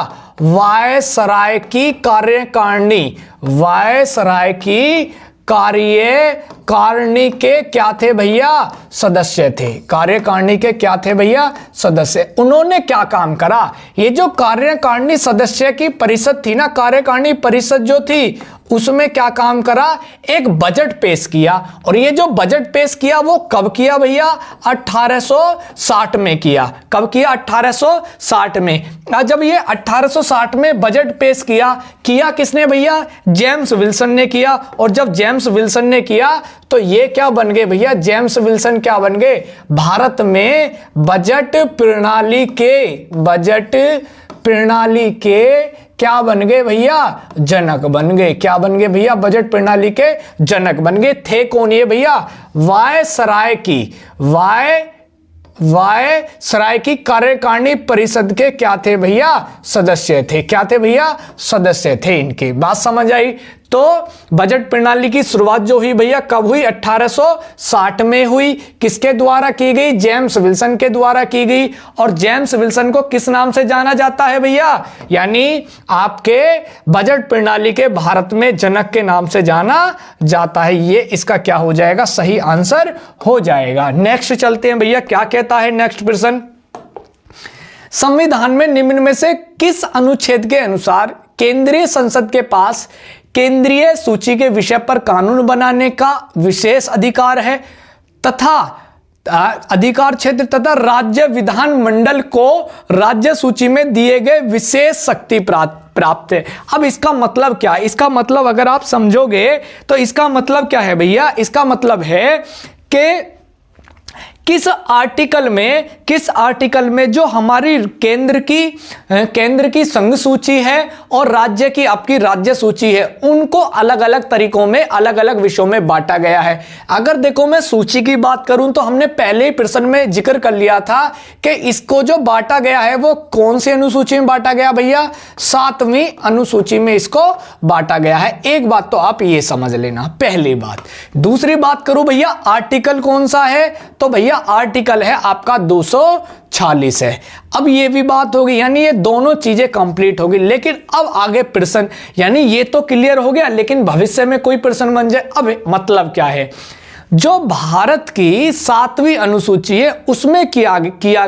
वायसराय की कार्यकारिणी, वायसराय की कार्यकारिणी के क्या थे भैया, सदस्य थे। कार्यकारिणी के क्या थे भैया, सदस्य। उन्होंने क्या काम करा, ये जो कार्यकारिणी सदस्य की परिषद थी ना, कार्यकारिणी परिषद जो थी उसमें क्या काम करा, एक बजट पेश किया। और ये जो बजट पेश किया वो कब किया भैया, 1860 में किया। कब किया, 1860 में। जब ये 1860 में बजट पेश किया किसने भैया, जेम्स विल्सन ने किया। और जब जेम्स विल्सन ने किया तो ये क्या बन गए भैया, जेम्स विल्सन क्या बन गए, भारत में बजट प्रणाली के क्या बन गए भैया, जनक बन गए। क्या बन गए भैया, बजट प्रणाली के जनक बन गए। थे कौन ये भैया, वायसराय की कार्यकारिणी परिषद के क्या थे भैया, सदस्य थे। क्या थे भैया, सदस्य थे इनके। बात समझ आई? तो बजट प्रणाली की शुरुआत जो हुई भैया कब हुई, 1860 में हुई। किसके द्वारा की गई, जेम्स विल्सन के द्वारा की गई। और जेम्स विल्सन को किस नाम से जाना जाता है भैया, यानी आपके बजट प्रणाली के भारत में जनक के नाम से जाना जाता है। ये इसका क्या हो जाएगा, सही आंसर हो जाएगा। नेक्स्ट चलते हैं भैया, क्या कहता है नेक्स्ट प्रश्न, संविधान में निम्न में से किस अनुच्छेद के अनुसार केंद्रीय संसद के पास केंद्रीय सूची के विषय पर कानून बनाने का विशेष अधिकार है तथा अधिकार क्षेत्र तथा राज्य विधान मंडल को राज्य सूची में दिए गए विशेष शक्ति प्राप्त है? अब इसका मतलब क्या, इसका मतलब अगर आप समझोगे तो इसका मतलब क्या है भैया, इसका मतलब है कि किस आर्टिकल में जो हमारी केंद्र की संघ सूची है और राज्य की आपकी राज्य सूची है, उनको अलग अलग तरीकों में अलग अलग विषयों में बांटा गया है। अगर देखो मैं सूची की बात करूं तो हमने पहले ही प्रश्न में जिक्र कर लिया था कि इसको जो बांटा गया है वो कौन सी अनुसूची में बांटा गया भैया, 7वीं अनुसूची में इसको बांटा गया है। एक बात तो आप ये समझ लेना, पहली बात। दूसरी बात करूं भैया, आर्टिकल कौन सा है, तो भैया आर्टिकल है आपका 246 है। अब ये भी बात होगी, यानी ये दोनों चीजें कंप्लीट होगी। लेकिन अब आगे प्रश्न, यानी ये तो क्लियर हो गया, लेकिन भविष्य में कोई प्रश्न बन जाए। अब मतलब क्या है, जो भारत की 7वीं अनुसूची है उसमें किया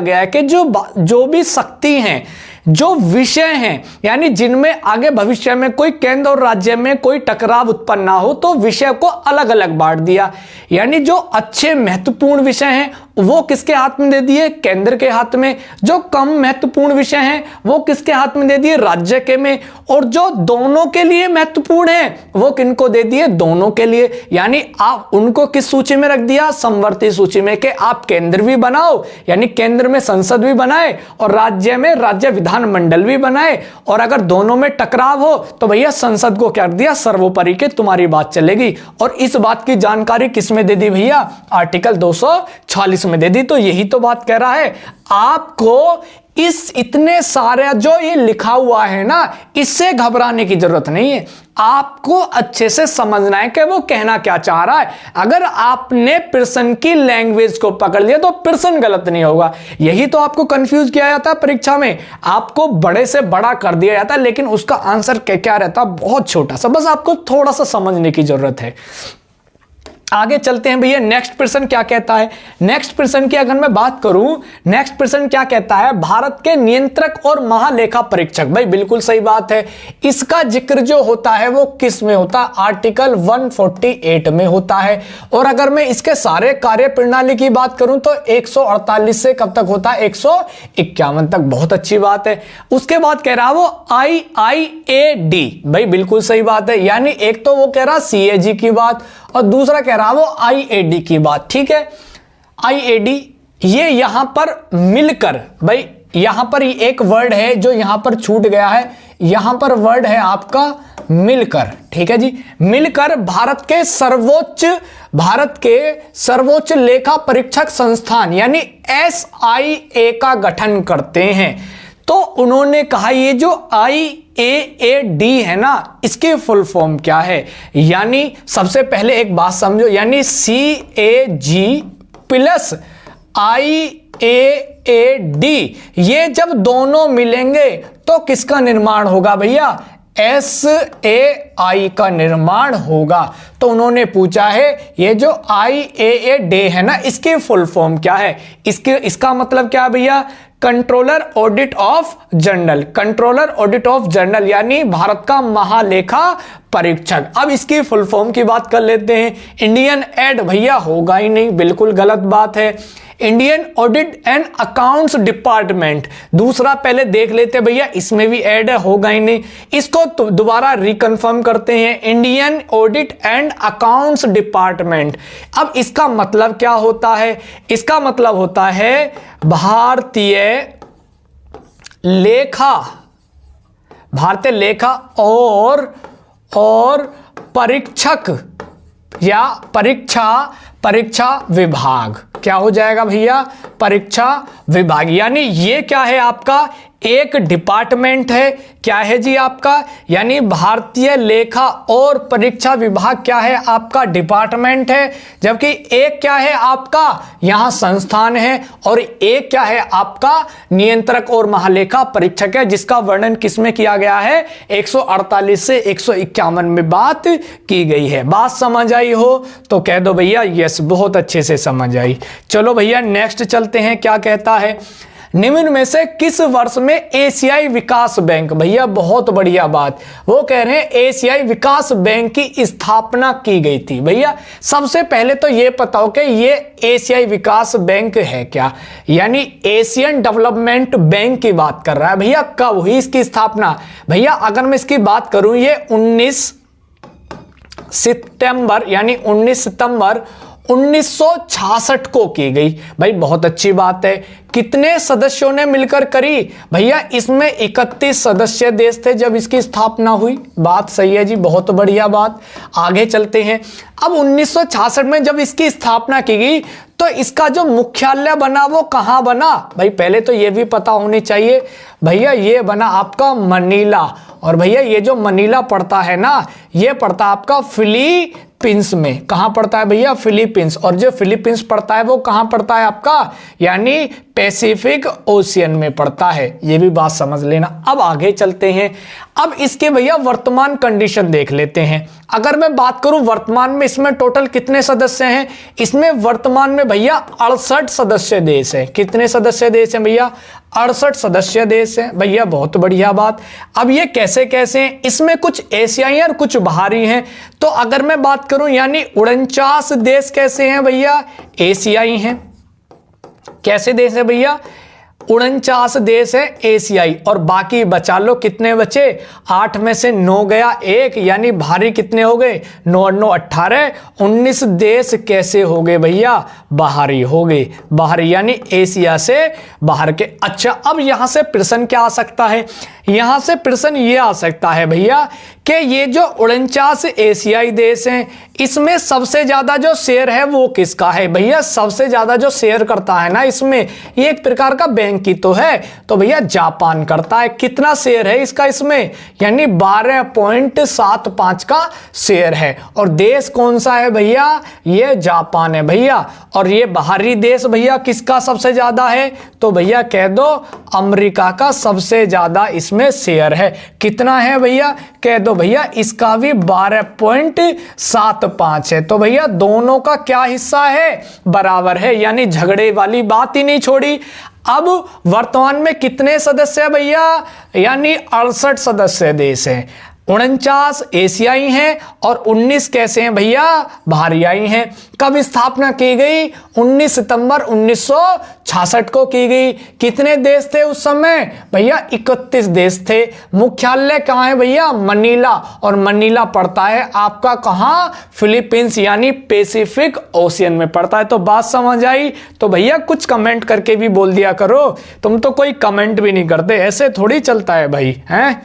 गया है कि जो भी शक्ति हैं, जो विषय हैं, यानी जिनमें आगे भविष्य में कोई केंद्र और राज्य में कोई टकराव उत्पन्न ना हो, तो विषय को अलग अलग बांट दिया। यानी जो अच्छे महत्वपूर्ण विषय हैं वो किसके हाथ में दे दिए, केंद्र के हाथ में। जो कम महत्वपूर्ण विषय हैं वो किसके हाथ में दे दिए, राज्य के में। और जो दोनों के लिए महत्वपूर्ण है वो किनको दे दिए, दोनों के लिए। यानी आप उनको किस सूची में रख दिया, समवर्ती सूची में, कि आप केंद्र भी बनाओ, यानी केंद्र में संसद भी बनाए और राज्य में राज्य विधान मंडल भी बनाए। और अगर दोनों में टकराव हो तो भैया संसद को क्या कर दिया, सर्वोपरि के तुम्हारी बात चलेगी। और इस बात की जानकारी किसमें दे दी भैया, आर्टिकल 246 में दे दी। तो यही तो बात कह रहा है, आपको इस इतने सारे जो ये लिखा हुआ है ना, इससे घबराने की जरूरत नहीं है। आपको अच्छे से समझना है कि वो कहना क्या चाह रहा है। अगर आपने पर्सन की लैंग्वेज को पकड़ लिया तो पर्सन गलत नहीं होगा। यही तो आपको कंफ्यूज किया जाता है परीक्षा में, आपको बड़े से बड़ा कर दिया जाता है, लेकिन उसका आंसर क्या रहता है, बहुत छोटा सा। बस आपको थोड़ा सा समझने की जरूरत है। आगे चलते हैं भैया, नेक्स्ट पर्सन क्या कहता है। नेक्स्ट पर्सन की अगर मैं बात करूं, नेक्स्ट पर्सन क्या कहता है, भारत के नियंत्रक और महालेखा परीक्षक। भाई बिल्कुल सही बात है, इसका जिक्र जो होता है वो किस में होता है, आर्टिकल 148 में होता है। और अगर मैं इसके सारे कार्य प्रणाली की बात करूं तो 148 से कब तक होता है, 151 तक। बहुत अच्छी बात है। उसके बाद कह रहा है वो IIAD। भाई बिल्कुल सही बात है, यानी एक तो वो कह रहा CAG की बात और दूसरा कह रहा वो IAD की बात। ठीक है, IAD ये यहां पर मिलकर, भाई यहां पर एक वर्ड है जो यहां पर छूट गया है, यहां पर वर्ड है आपका मिलकर। ठीक है जी, मिलकर भारत के सर्वोच्च लेखा परीक्षक संस्थान यानी SIA का गठन करते हैं। तो उन्होंने कहा ये जो IAAD है ना, इसकी फुल फॉर्म क्या है। यानी सबसे पहले एक बात समझो, यानी CAG प्लस IAAD ये जब दोनों मिलेंगे तो किसका निर्माण होगा भैया, SAI का निर्माण होगा। तो उन्होंने पूछा है ये जो IAAD है ना, इसकी फुल फॉर्म क्या है। इसका मतलब क्या है भैया, controller audit of journal. Controller audit of journal यानी भारत का महालेखा परीक्षक। अब इसकी फुल फॉर्म की बात कर लेते हैं। इंडियन एड भैया होगा ही नहीं, बिल्कुल गलत बात है। Indian audit and accounts department दूसरा पहले देख लेते भैया, इसमें भी ऐड होगा ही नहीं। इसको दोबारा रिकन्फर्म करते हैं, Indian audit and accounts department. अब इसका मतलब क्या होता है, इसका मतलब होता है भारतीय लेखा और परीक्षक या परीक्षा विभाग। क्या हो जाएगा भैया, परीक्षा विभाग। यानी ये क्या है आपका, एक डिपार्टमेंट है। क्या है जी आपका, यानी भारतीय लेखा और परीक्षा विभाग क्या है आपका, डिपार्टमेंट है। जबकि एक क्या है आपका यहां संस्थान है, और एक क्या है आपका नियंत्रक और महालेखा परीक्षक है, जिसका वर्णन किसमें किया गया है, 148 से 151 में बात की गई है। बात समझ आई हो तो कह दो भैया यस, बहुत अच्छे से समझ आई। चलो भैया नेक्स्ट चलते हैं, क्या कहता है, निम्न में से किस वर्ष में एशियाई विकास बैंक। भैया बहुत बढ़िया बात, वो कह रहे हैं एशियाई विकास बैंक की स्थापना की गई थी। भैया सबसे पहले तो ये पता हो कि ये एशियाई विकास बैंक है क्या, यानी एशियन डेवलपमेंट बैंक की बात कर रहा है। भैया कब हुई इसकी स्थापना, भैया अगर मैं इसकी बात करूं ये 19 सितंबर यानी 19 सितंबर 1966 को की गई। भाई बहुत अच्छी बात है। कितने सदस्यों ने मिलकर करी, भैया इसमें 31 सदस्य देश थे जब इसकी स्थापना हुई। बात सही है जी, बहुत बढ़िया बात। आगे चलते हैं। अब 1966 में जब इसकी स्थापना की गई तो इसका जो मुख्यालय बना वो कहां बना, भाई पहले तो ये भी पता होनी चाहिए भैया, ये बना आपका मनीला। और भैया ये जो मनीला पड़ता है ना, ये पड़ता आपका फिलीपींस में। कहां पड़ता है भैया, फिलीपींस। और जो फिलीपींस पड़ता है वो कहां पड़ता है आपका, यानी पैसिफिक ओशियन में पड़ता है। ये भी बात समझ लेना। अब आगे चलते हैं। अब इसके भैया वर्तमान कंडीशन देख लेते हैं। अगर मैं बात करूं वर्तमान में इसमें टोटल कितने सदस्य हैं, इसमें वर्तमान में भैया 68 सदस्य देश हैं। कितने सदस्य देश हैं भैया, 68 सदस्य देश हैं। भैया बहुत बढ़िया बात। अब ये कैसे कैसे हैं, इसमें कुछ एशियाई और कुछ बाहरी हैं। तो अगर मैं बात करूं यानी 49 देश कैसे हैं भैया, एशियाई हैं। कैसे देश है भैया, 49 देश है एशियाई, और बाकी बचा लो कितने बचे, 8 में से 9 गया 1, यानी भारी कितने हो गए, 9 और 9 18, 19 देश कैसे हो गए भैया, बाहरी हो गए। बाहरी यानी एशिया से बाहर के। अच्छा अब यहां से प्रश्न क्या आ सकता है, यहां से प्रश्न ये आ सकता है भैया कि ये जो 49 एशियाई देश हैं, इसमें सबसे ज्यादा जो शेयर है वो किसका है? भैया सबसे ज्यादा जो शेयर करता है ना इसमें, ये एक प्रकार का बैंक की तो है, तो भैया जापान करता है। कितना शेयर है इसका इसमें? यानी 12.75 का शेयर है। और देश कौन सा है भैया? ये जापान है भैया। और ये बाहरी देश भैया किसका सबसे ज्यादा है? तो भैया कह दो अमेरिका का सबसे ज्यादा इसमें शेयर है। कितना है भैया? कह दो भैया इसका भी 12.75 है। तो भैया दोनों का क्या हिस्सा है? बराबर है, यानी झगड़े वाली बात ही नहीं छोड़ी। अब वर्तमान में कितने सदस्य है भैया? यानी 68 सदस्य देश हैं। 49 एशियाई हैं और 19 कैसे हैं भैया? बाहरियाई हैं। कब स्थापना की गई? 19 सितंबर 1966 को की गई। कितने देश थे उस समय? भैया 31 देश थे। मुख्यालय कहाँ है भैया? मनीला। और मनीला पड़ता है आपका कहाँ? फिलीपींस, यानी पैसिफिक ओशियन में पड़ता है। तो बात समझ आई? तो भैया कुछ कमेंट करके भी बोल दिया करो, तुम तो कोई कमेंट भी नहीं करते, ऐसे थोड़ी चलता है भाई, हैं?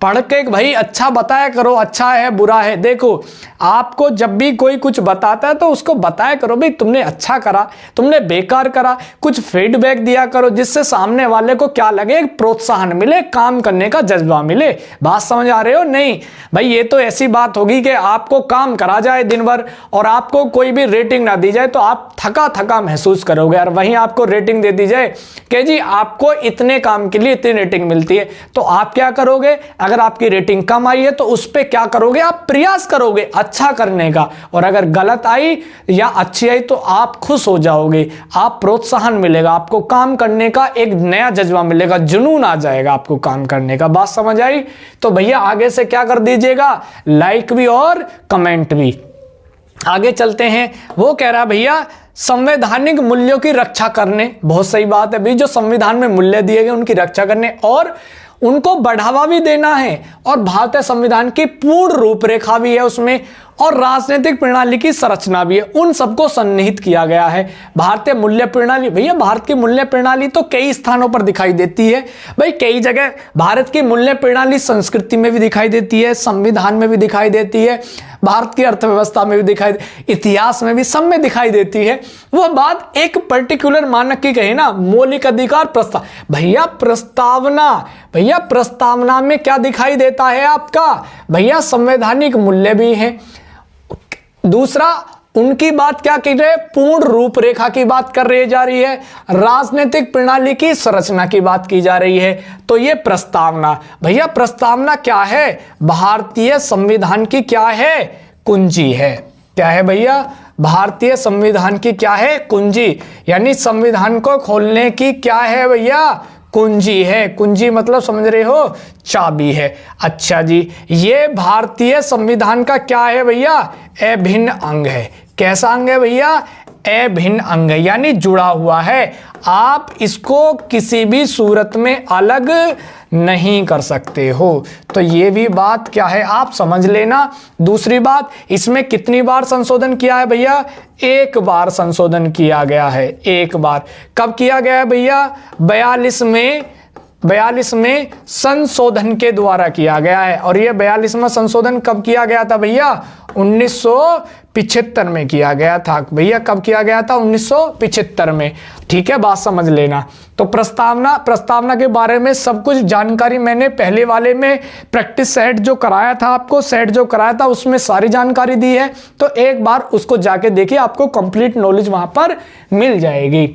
पढ़ के भाई अच्छा बताया करो, अच्छा है बुरा है। देखो आपको जब भी कोई कुछ बताता है तो उसको बताया करो भाई तुमने अच्छा करा, तुमने बेकार करा, कुछ फीडबैक दिया करो जिससे सामने वाले को क्या लगे, प्रोत्साहन मिले, काम करने का जज्बा मिले। बात समझ आ रहे हो? नहीं भाई ये तो ऐसी बात होगी कि आपको काम करा जाए दिन भर और आपको कोई भी रेटिंग ना दी जाए तो आप थका थका महसूस करोगे। और वहीं आपको रेटिंग दे दी जाए कि जी आपको इतने काम के लिए इतनी रेटिंग मिलती है, तो आप क्या करोगे? अगर आपकी रेटिंग कम आई है तो उस पे क्या करोगे? आप प्रयास करोगे अच्छा करने का। और अगर गलत आई या अच्छी आई तो आप खुश हो जाओगे, आप प्रोत्साहन मिलेगा, आपको काम करने का एक नया जज्बा मिलेगा, जुनून आ जाएगा आपको काम करने का। बात समझ आई? तो भैया आगे से क्या कर दीजिएगा? लाइक भी और कमेंट भी। आगे चलते हैं। वो कह रहा भैया संवैधानिक मूल्यों की रक्षा करने, बहुत सही बात है भाई, जो संविधान में मूल्य दिए गए उनकी रक्षा करने और उनको बढ़ावा भी देना है। और भारतीय संविधान की पूर्ण रूपरेखा भी है उसमें और राजनीतिक प्रणाली की संरचना भी है, उन सबको सन्निहित किया गया है। भारतीय मूल्य प्रणाली, भैया भारत की मूल्य प्रणाली तो कई स्थानों पर दिखाई देती है भाई, कई जगह भारत की मूल्य प्रणाली संस्कृति में भी दिखाई देती है, संविधान में भी दिखाई देती है, भारत की अर्थव्यवस्था में भी दिखाई, इतिहास में भी, सब में दिखाई देती है। वो बात एक पर्टिकुलर मानक की कही ना, मौलिक अधिकार प्रस्ताव, भैया प्रस्तावना, भैया प्रस्तावना में क्या दिखाई देता है आपका? भैया संवैधानिक मूल्य भी है। दूसरा उनकी बात क्या की रहे? पूर्ण रूपरेखा की बात कर रही जा रही है, राजनीतिक प्रणाली की संरचना की बात की जा रही है। तो ये प्रस्तावना, भैया प्रस्तावना क्या है? भारतीय संविधान की क्या है? कुंजी है। क्या है भैया? भारतीय संविधान की क्या है? कुंजी, यानी संविधान को खोलने की क्या है भैया? कुंजी है। कुंजी मतलब समझ रहे हो? चाबी है। अच्छा जी, ये भारतीय संविधान का क्या है भैया? अभिन्न अंग है। कैसा अंग है भैया? अभिन्न अंग है, यानी जुड़ा हुआ है। आप इसको किसी भी सूरत में अलग नहीं कर सकते हो। तो ये भी बात क्या है आप समझ लेना। दूसरी बात, इसमें कितनी बार संशोधन किया है भैया? एक बार संशोधन किया गया है, एक बार। कब किया गया है भैया? 42 में संशोधन के द्वारा किया गया है। और ये 42वां संशोधन कब किया गया था भैया? 1975 में किया गया था भैया। कब किया गया था? 1975 में। ठीक है, बात समझ लेना। तो प्रस्तावना के बारे में सब कुछ जानकारी मैंने पहले वाले में प्रैक्टिस सेट जो कराया था आपको, सेट जो कराया था उसमें सारी जानकारी दी है। तो एक बार उसको जाके देखिए, आपको कंप्लीट नॉलेज वहां पर मिल जाएगी।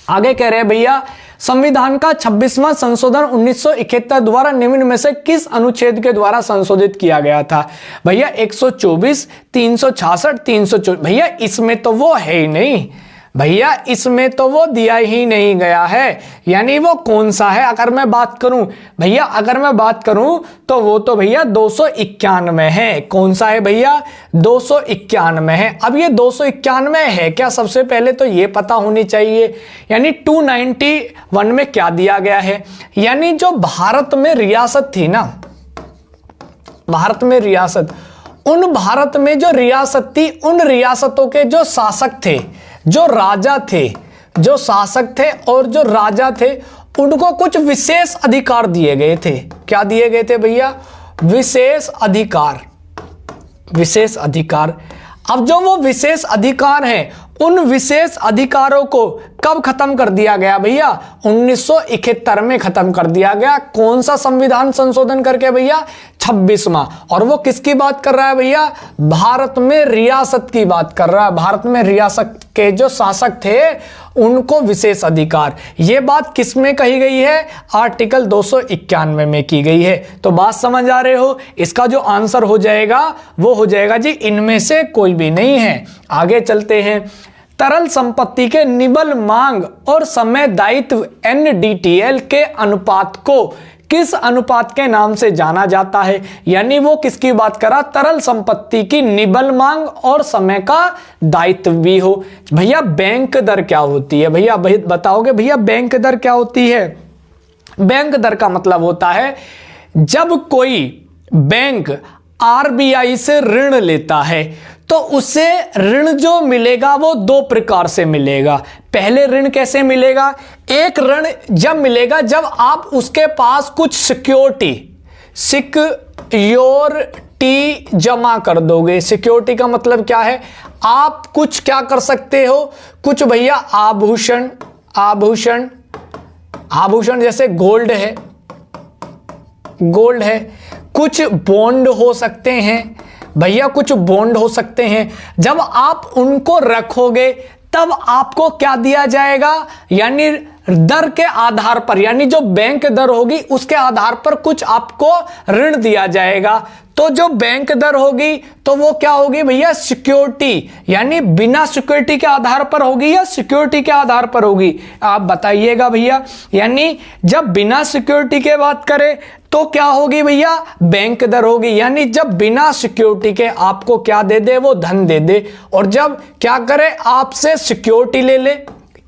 आगे कह रहे हैं भैया संविधान का 26वां संशोधन 1971 द्वारा निम्न में से किस अनुच्छेद के द्वारा संशोधित किया गया था? भैया 124, 366, 324। भैया इसमें तो वो है ही नहीं, भैया इसमें तो वो दिया ही नहीं गया है। यानी वो कौन सा है? अगर मैं बात करूं भैया, अगर मैं बात करूं तो वो तो भैया 291 है। कौन सा है भैया? 291 है। अब ये 291 है क्या? सबसे पहले तो ये पता होनी चाहिए। यानी 291 में क्या दिया गया है? यानी जो भारत में रियासत थी ना, भारत में रियासत, उन भारत में जो रियासत थी, उन रियासतों के जो शासक थे, जो राजा थे, जो शासक थे और जो राजा थे, उनको कुछ विशेष अधिकार दिए गए थे। क्या दिए गए थे भैया? विशेष अधिकार। विशेष अधिकार। अब जो वो विशेष अधिकार हैं, उन विशेष अधिकारों को कब खत्म कर दिया गया भैया? 1971 में खत्म कर दिया गया। कौन सा संविधान संशोधन करके भैया? 26वां। और वो किसकी बात कर रहा है भैया? भारत में रियासत की बात कर रहा है। भारत में रियासत के जो शासक थे उनको विशेष अधिकार। ये बात किस में कही गई है? आर्टिकल 291 में की गई है। तो बात समझ आ रहे हो? इसका जो आंसर हो जाएगा वो हो जाएगा जी इनमें से कोई भी नहीं है। आगे चलते हैं। तरल संपत्ति के निबल मांग और समय दायित्व NDTL के अनुपात को किस अनुपात के नाम से जाना जाता है? यानी वो किसकी बात करा? तरल संपत्ति की निबल मांग और समय का दायित्व भी हो। भैया बैंक दर क्या होती है? भैया बताओगे भैया बैंक दर क्या होती है? बैंक दर का मतलब होता है जब कोई बैंक RBI से ऋण लेता है तो उसे ऋण जो मिलेगा वो दो प्रकार से मिलेगा। पहले ऋण कैसे मिलेगा? एक ऋण जब मिलेगा जब आप उसके पास कुछ सिक्योरिटी जमा कर दोगे। सिक्योरिटी का मतलब क्या है? आप कुछ क्या कर सकते हो? कुछ भैया आभूषण जैसे गोल्ड है, कुछ बॉन्ड हो सकते हैं भैया, कुछ बॉन्ड हो सकते हैं। जब आप उनको रखोगे तब आपको क्या दिया जाएगा? यानी दर के आधार पर, यानी जो बैंक दर होगी उसके आधार पर कुछ आपको ऋण दिया जाएगा। तो जो बैंक दर होगी तो वो क्या होगी भैया? सिक्योरिटी। यानी बिना सिक्योरिटी के आधार पर होगी या सिक्योरिटी के आधार पर होगी? आप बताइएगा भैया। यानी जब बिना सिक्योरिटी के बात करें तो क्या होगी भैया? बैंक दर होगी। यानी जब बिना सिक्योरिटी के आपको क्या दे दे? वो धन दे दे। और जब क्या करे? आपसे सिक्योरिटी ले ले।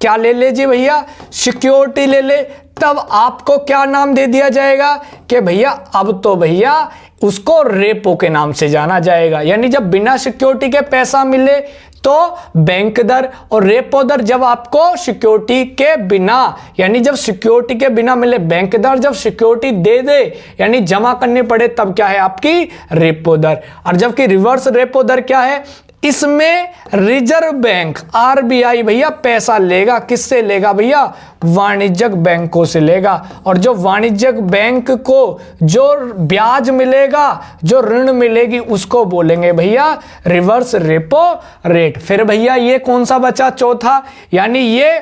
क्या ले ले जी भैया? सिक्योरिटी ले ले। तब आपको क्या नाम दे दिया जाएगा कि भैया अब तो भैया उसको रेपो के नाम से जाना जाएगा। यानी जब बिना सिक्योरिटी के पैसा मिले तो बैंक दर, और रेपो दर जब आपको सिक्योरिटी के बिना, यानी जब सिक्योरिटी के बिना मिले बैंक दर, जब सिक्योरिटी दे दे यानी जमा करनी पड़े तब क्या है? आपकी रेपो दर। और जबकि रिवर्स रेपो दर क्या है? इसमें रिजर्व बैंक RBI भैया पैसा लेगा। किससे लेगा भैया? वाणिज्यिक बैंकों से लेगा। और जो वाणिज्यिक बैंक को जो ब्याज मिलेगा, जो ऋण मिलेगी, उसको बोलेंगे भैया रिवर्स रेपो रेट। फिर भैया ये कौन सा बचा? चौथा। यानी ये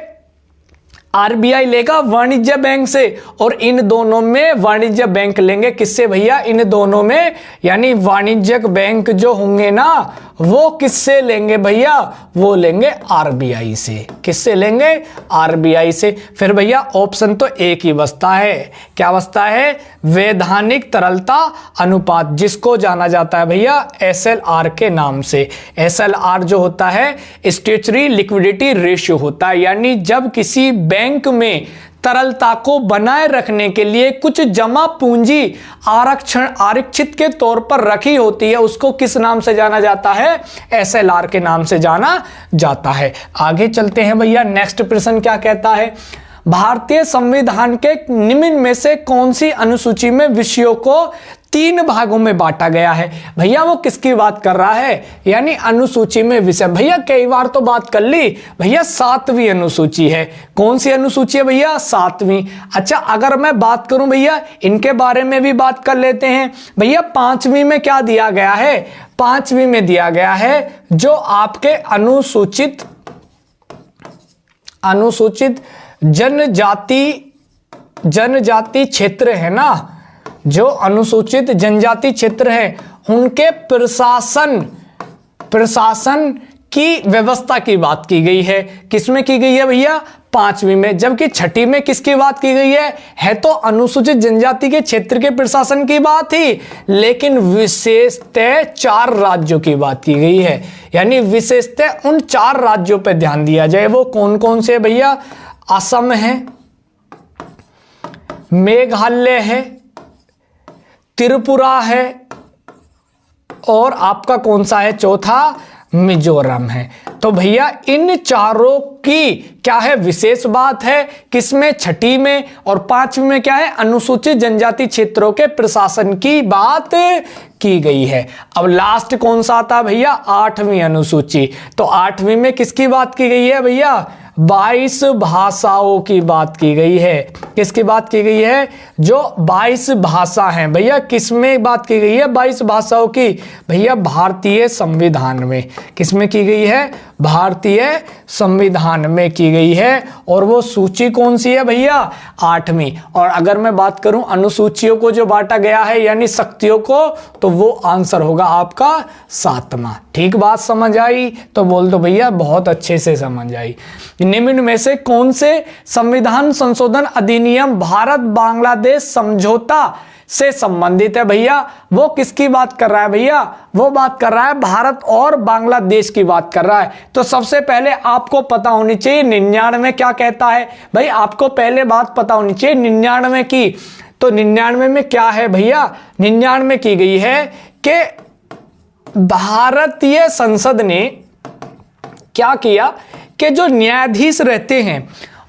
RBI लेगा वाणिज्य बैंक से, और इन दोनों में वाणिज्य बैंक लेंगे किससे भैया? इन दोनों में। यानी वाणिज्यिक बैंक जो होंगे ना वो किससे लेंगे भैया? वो लेंगे RBI से। किससे लेंगे? RBI से। फिर भैया ऑप्शन तो एक ही बचता है। क्या बचता है? वैधानिक तरलता अनुपात, जिसको जाना जाता है भैया SLR के नाम से। SLR जो होता है स्टैट्यूटरी लिक्विडिटी रेशियो होता है। यानी जब किसी बैंक में तरलता को बनाए रखने के लिए कुछ जमा पूंजी आरक्षित के तौर पर रखी होती है, उसको किस नाम से जाना जाता है? SLR के नाम से जाना जाता है। आगे चलते हैं भैया। नेक्स्ट प्रश्न क्या कहता है? भारतीय संविधान के निम्न में से कौन सी अनुसूची में विषयों को 3 भागों में बांटा गया है? भैया वो किसकी बात कर रहा है? यानी अनुसूची में विषय। भैया कई बार तो बात कर ली भैया, 7वीं अनुसूची है। कौन सी अनुसूची है भैया? 7वीं। अच्छा अगर मैं बात करूं भैया इनके बारे में भी बात कर लेते हैं। भैया 5वीं में क्या दिया गया है? 5वीं में दिया गया है जो आपके अनुसूचित जनजाति क्षेत्र है ना, जो अनुसूचित जनजाति क्षेत्र है उनके प्रशासन की व्यवस्था की बात की गई है। किसमें की गई है भैया? 5वीं में। जबकि 6ठी में किसकी बात की गई है तो अनुसूचित जनजाति के क्षेत्र के प्रशासन की बात ही, लेकिन विशेषतः 4 राज्यों की बात की गई है। यानी विशेषतः उन 4 राज्यों पर ध्यान दिया जाए। वो कौन कौन से भैया? असम है, मेघालय है, त्रिपुरा है, और आपका कौन सा है चौथा? मिजोरम है। तो भैया इन चारों की क्या है विशेष बात है, किसमें, छठी में, और पांचवी में क्या है, अनुसूचित जनजाति क्षेत्रों के प्रशासन की बात की गई है। अब लास्ट कौन सा आता है भैया, आठवीं अनुसूची। तो आठवीं में किसकी बात की गई है भैया, 22 भाषाओं की बात की गई है। किसकी बात की गई है, जो 22 भाषा हैं भैया, किसमें बात की गई है 22 भाषाओं की, भैया भारतीय संविधान में। किसमें की गई है, भारतीय संविधान में की गई है। और वो सूची कौन सी है भैया, आठवीं। और अगर मैं बात करूं अनुसूचियों को जो बांटा गया है यानी शक्तियों को, तो वो आंसर होगा आपका 7वां। ठीक बात समझ आई, तो बोल दो भैया बहुत अच्छे से समझ आई। निम्न में से कौन से संविधान संशोधन अधिनियम भारत बांग्लादेश समझौता से संबंधित है भैया, वो किसकी बात कर रहा है भैया, वो बात कर रहा है भारत और बांग्लादेश की बात कर रहा है। तो सबसे पहले आपको पता होनी चाहिए 99 क्या कहता है भाई, आपको पहले बात पता होनी चाहिए 99 की। तो 99 में क्या है भैया, 99 की गई है कि भारतीय संसद ने क्या किया कि जो न्यायाधीश रहते हैं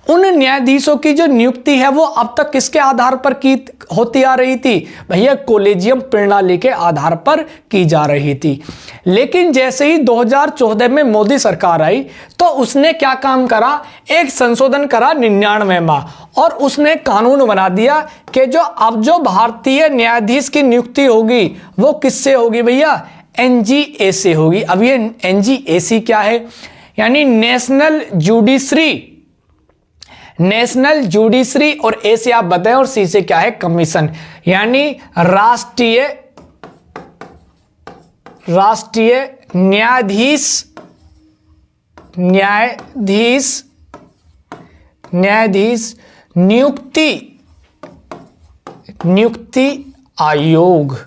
उन न्यायाधीशों की जो नियुक्ति है वो अब तक किसके आधार पर की होती आ रही थी भैया, कोलेजियम प्रणाली के आधार पर की जा रही थी। लेकिन जैसे ही 2014 में मोदी सरकार आई तो उसने क्या काम करा, एक संशोधन करा 99वां, और उसने कानून बना दिया कि जो अब जो भारतीय न्यायाधीश की नियुक्ति होगी वो किससे होगी भैया, एनजीए से होगी। अब ये एनजीएसी क्या है, यानी नेशनल जुडिशरी, और ए से आप बताएं, और सी से क्या है, कमीशन, यानी राष्ट्रीय न्यायाधीश नियुक्ति आयोग।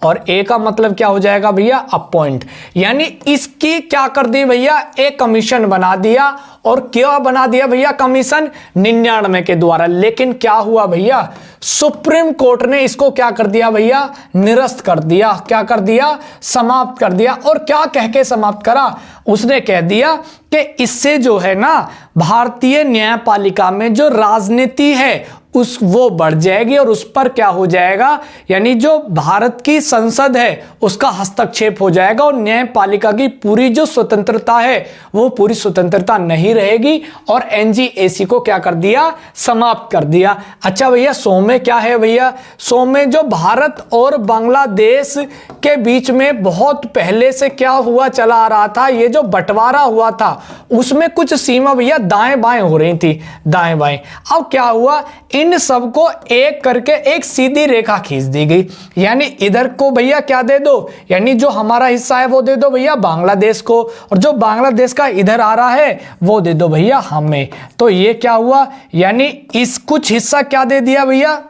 और ए का मतलब क्या हो जाएगा भैया, अपॉइंट, यानी इसकी क्या कर दी भैया, एक कमीशन बना दिया। और क्या बना दिया भैया, कमीशन 99 के द्वारा। लेकिन क्या हुआ भैया, सुप्रीम कोर्ट ने इसको क्या कर दिया भैया, निरस्त कर दिया। क्या कर दिया, समाप्त कर दिया। और क्या कह के समाप्त करा, उसने कह दिया कि इससे जो है ना भारतीय न्यायपालिका में जो राजनीति है वो बढ़ जाएगी, और उस पर क्या हो जाएगा, यानी जो भारत की संसद है उसका हस्तक्षेप हो जाएगा, और न्यायपालिका की पूरी जो स्वतंत्रता है वो पूरी स्वतंत्रता नहीं रहेगी। और एनजीएसी को क्या कर दिया, समाप्त कर दिया। अच्छा भैया 100 में क्या है भैया, 100 में जो भारत और बांग्लादेश के बीच में बहुत पहले से क्या हुआ चला आ रहा था, ये जो बंटवारा हुआ था उसमें कुछ सीमा भैया दाएं बाएं हो रही थी, दाएं बाएं। अब क्या हुआ, इन सबको एक करके एक सीधी रेखा खींच दी गई, यानी इधर को भैया क्या दे दो, यानी जो हमारा हिस्सा है वो दे दो भैया बांग्लादेश को, और जो बांग्लादेश का इधर आ रहा है वो दे दो भैया हमें। तो ये क्या हुआ, यानी इस कुछ हिस्सा क्या दे दिया भैया,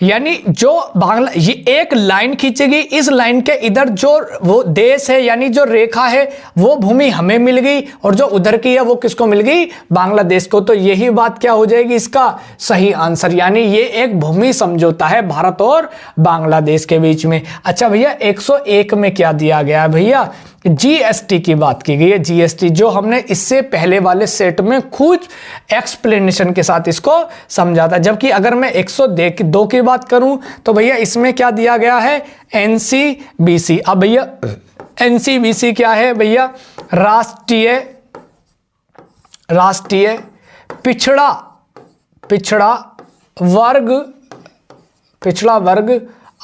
यानी जो ये एक लाइन खींचेगी, इस लाइन के इधर जो वो देश है यानी जो रेखा है वो भूमि हमें मिल गई, और जो उधर की है वो किसको मिल गई, बांग्लादेश को। तो यही बात क्या हो जाएगी इसका सही आंसर, यानी ये एक भूमि समझौता है भारत और बांग्लादेश के बीच में। अच्छा भैया 101 में क्या दिया गया है भैया, जीएसटी की बात की गई है। जीएसटी जो हमने इससे पहले वाले सेट में कुछ एक्सप्लेनेशन के साथ इसको समझा था। जबकि अगर मैं 102 की बात करूं तो भैया इसमें क्या दिया गया है, एनसीबीसी। अब भैया एनसीबीसी क्या है भैया, राष्ट्रीय पिछड़ा वर्ग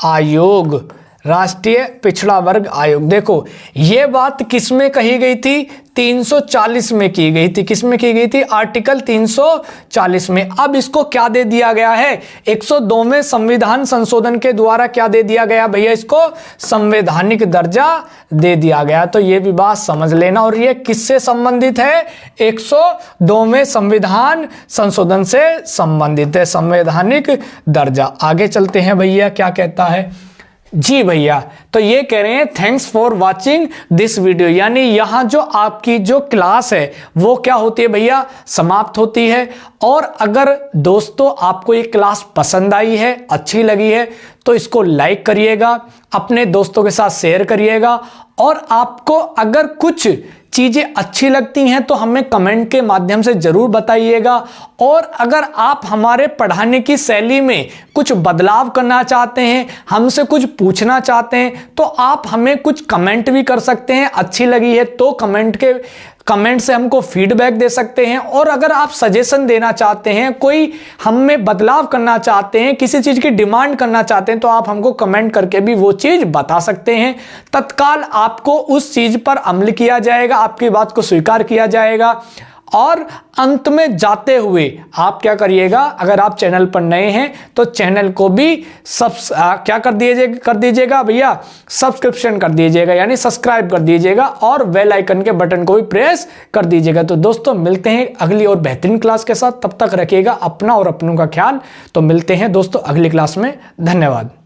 आयोग, राष्ट्रीय पिछड़ा वर्ग आयोग। देखो ये बात किसमें कही गई थी, 340 में की गई थी। किसमें की गई थी, आर्टिकल 340 में। अब इसको क्या दे दिया गया है, 102वें संविधान संशोधन के द्वारा क्या दे दिया गया भैया, इसको संवैधानिक दर्जा दे दिया गया। तो ये भी बात समझ लेना। और ये किससे संबंधित है, 102वें संविधान संशोधन से संबंधित है, संवैधानिक दर्जा। आगे चलते हैं भैया, क्या कहता है, जी भैया, तो ये कह रहे हैं thanks for watching this video, यानी यहाँ जो आपकी जो क्लास है वो क्या होती है भैया, समाप्त होती है। और अगर दोस्तों आपको ये क्लास पसंद आई है, अच्छी लगी है, तो इसको लाइक करिएगा, अपने दोस्तों के साथ शेयर करिएगा। और आपको अगर कुछ चीजें अच्छी लगती हैं तो हमें कमेंट के माध्यम से जरूर बताइएगा। और अगर आप हमारे पढ़ाने की शैली में कुछ बदलाव करना चाहते हैं, हमसे कुछ पूछना चाहते हैं, तो आप हमें कुछ कमेंट भी कर सकते हैं। अच्छी लगी है तो कमेंट से हमको फीडबैक दे सकते हैं। और अगर आप सजेशन देना चाहते हैं, कोई हम में बदलाव करना चाहते हैं, किसी चीज की डिमांड करना चाहते हैं, तो आप हमको कमेंट करके भी वो चीज बता सकते हैं। तत्काल आपको उस चीज पर अमल किया जाएगा, आपकी बात को स्वीकार किया जाएगा। और अंत में जाते हुए आप क्या करिएगा, अगर आप चैनल पर नए हैं तो चैनल को भी क्या कर दीजिएगा भैया, सब्सक्रिप्शन कर दीजिएगा, यानी सब्सक्राइब कर दीजिएगा, और बेल आइकन के बटन को भी प्रेस कर दीजिएगा। तो दोस्तों मिलते हैं अगली और बेहतरीन क्लास के साथ, तब तक रखिएगा अपना और अपनों का ख्याल। तो मिलते हैं दोस्तों अगली क्लास में, धन्यवाद।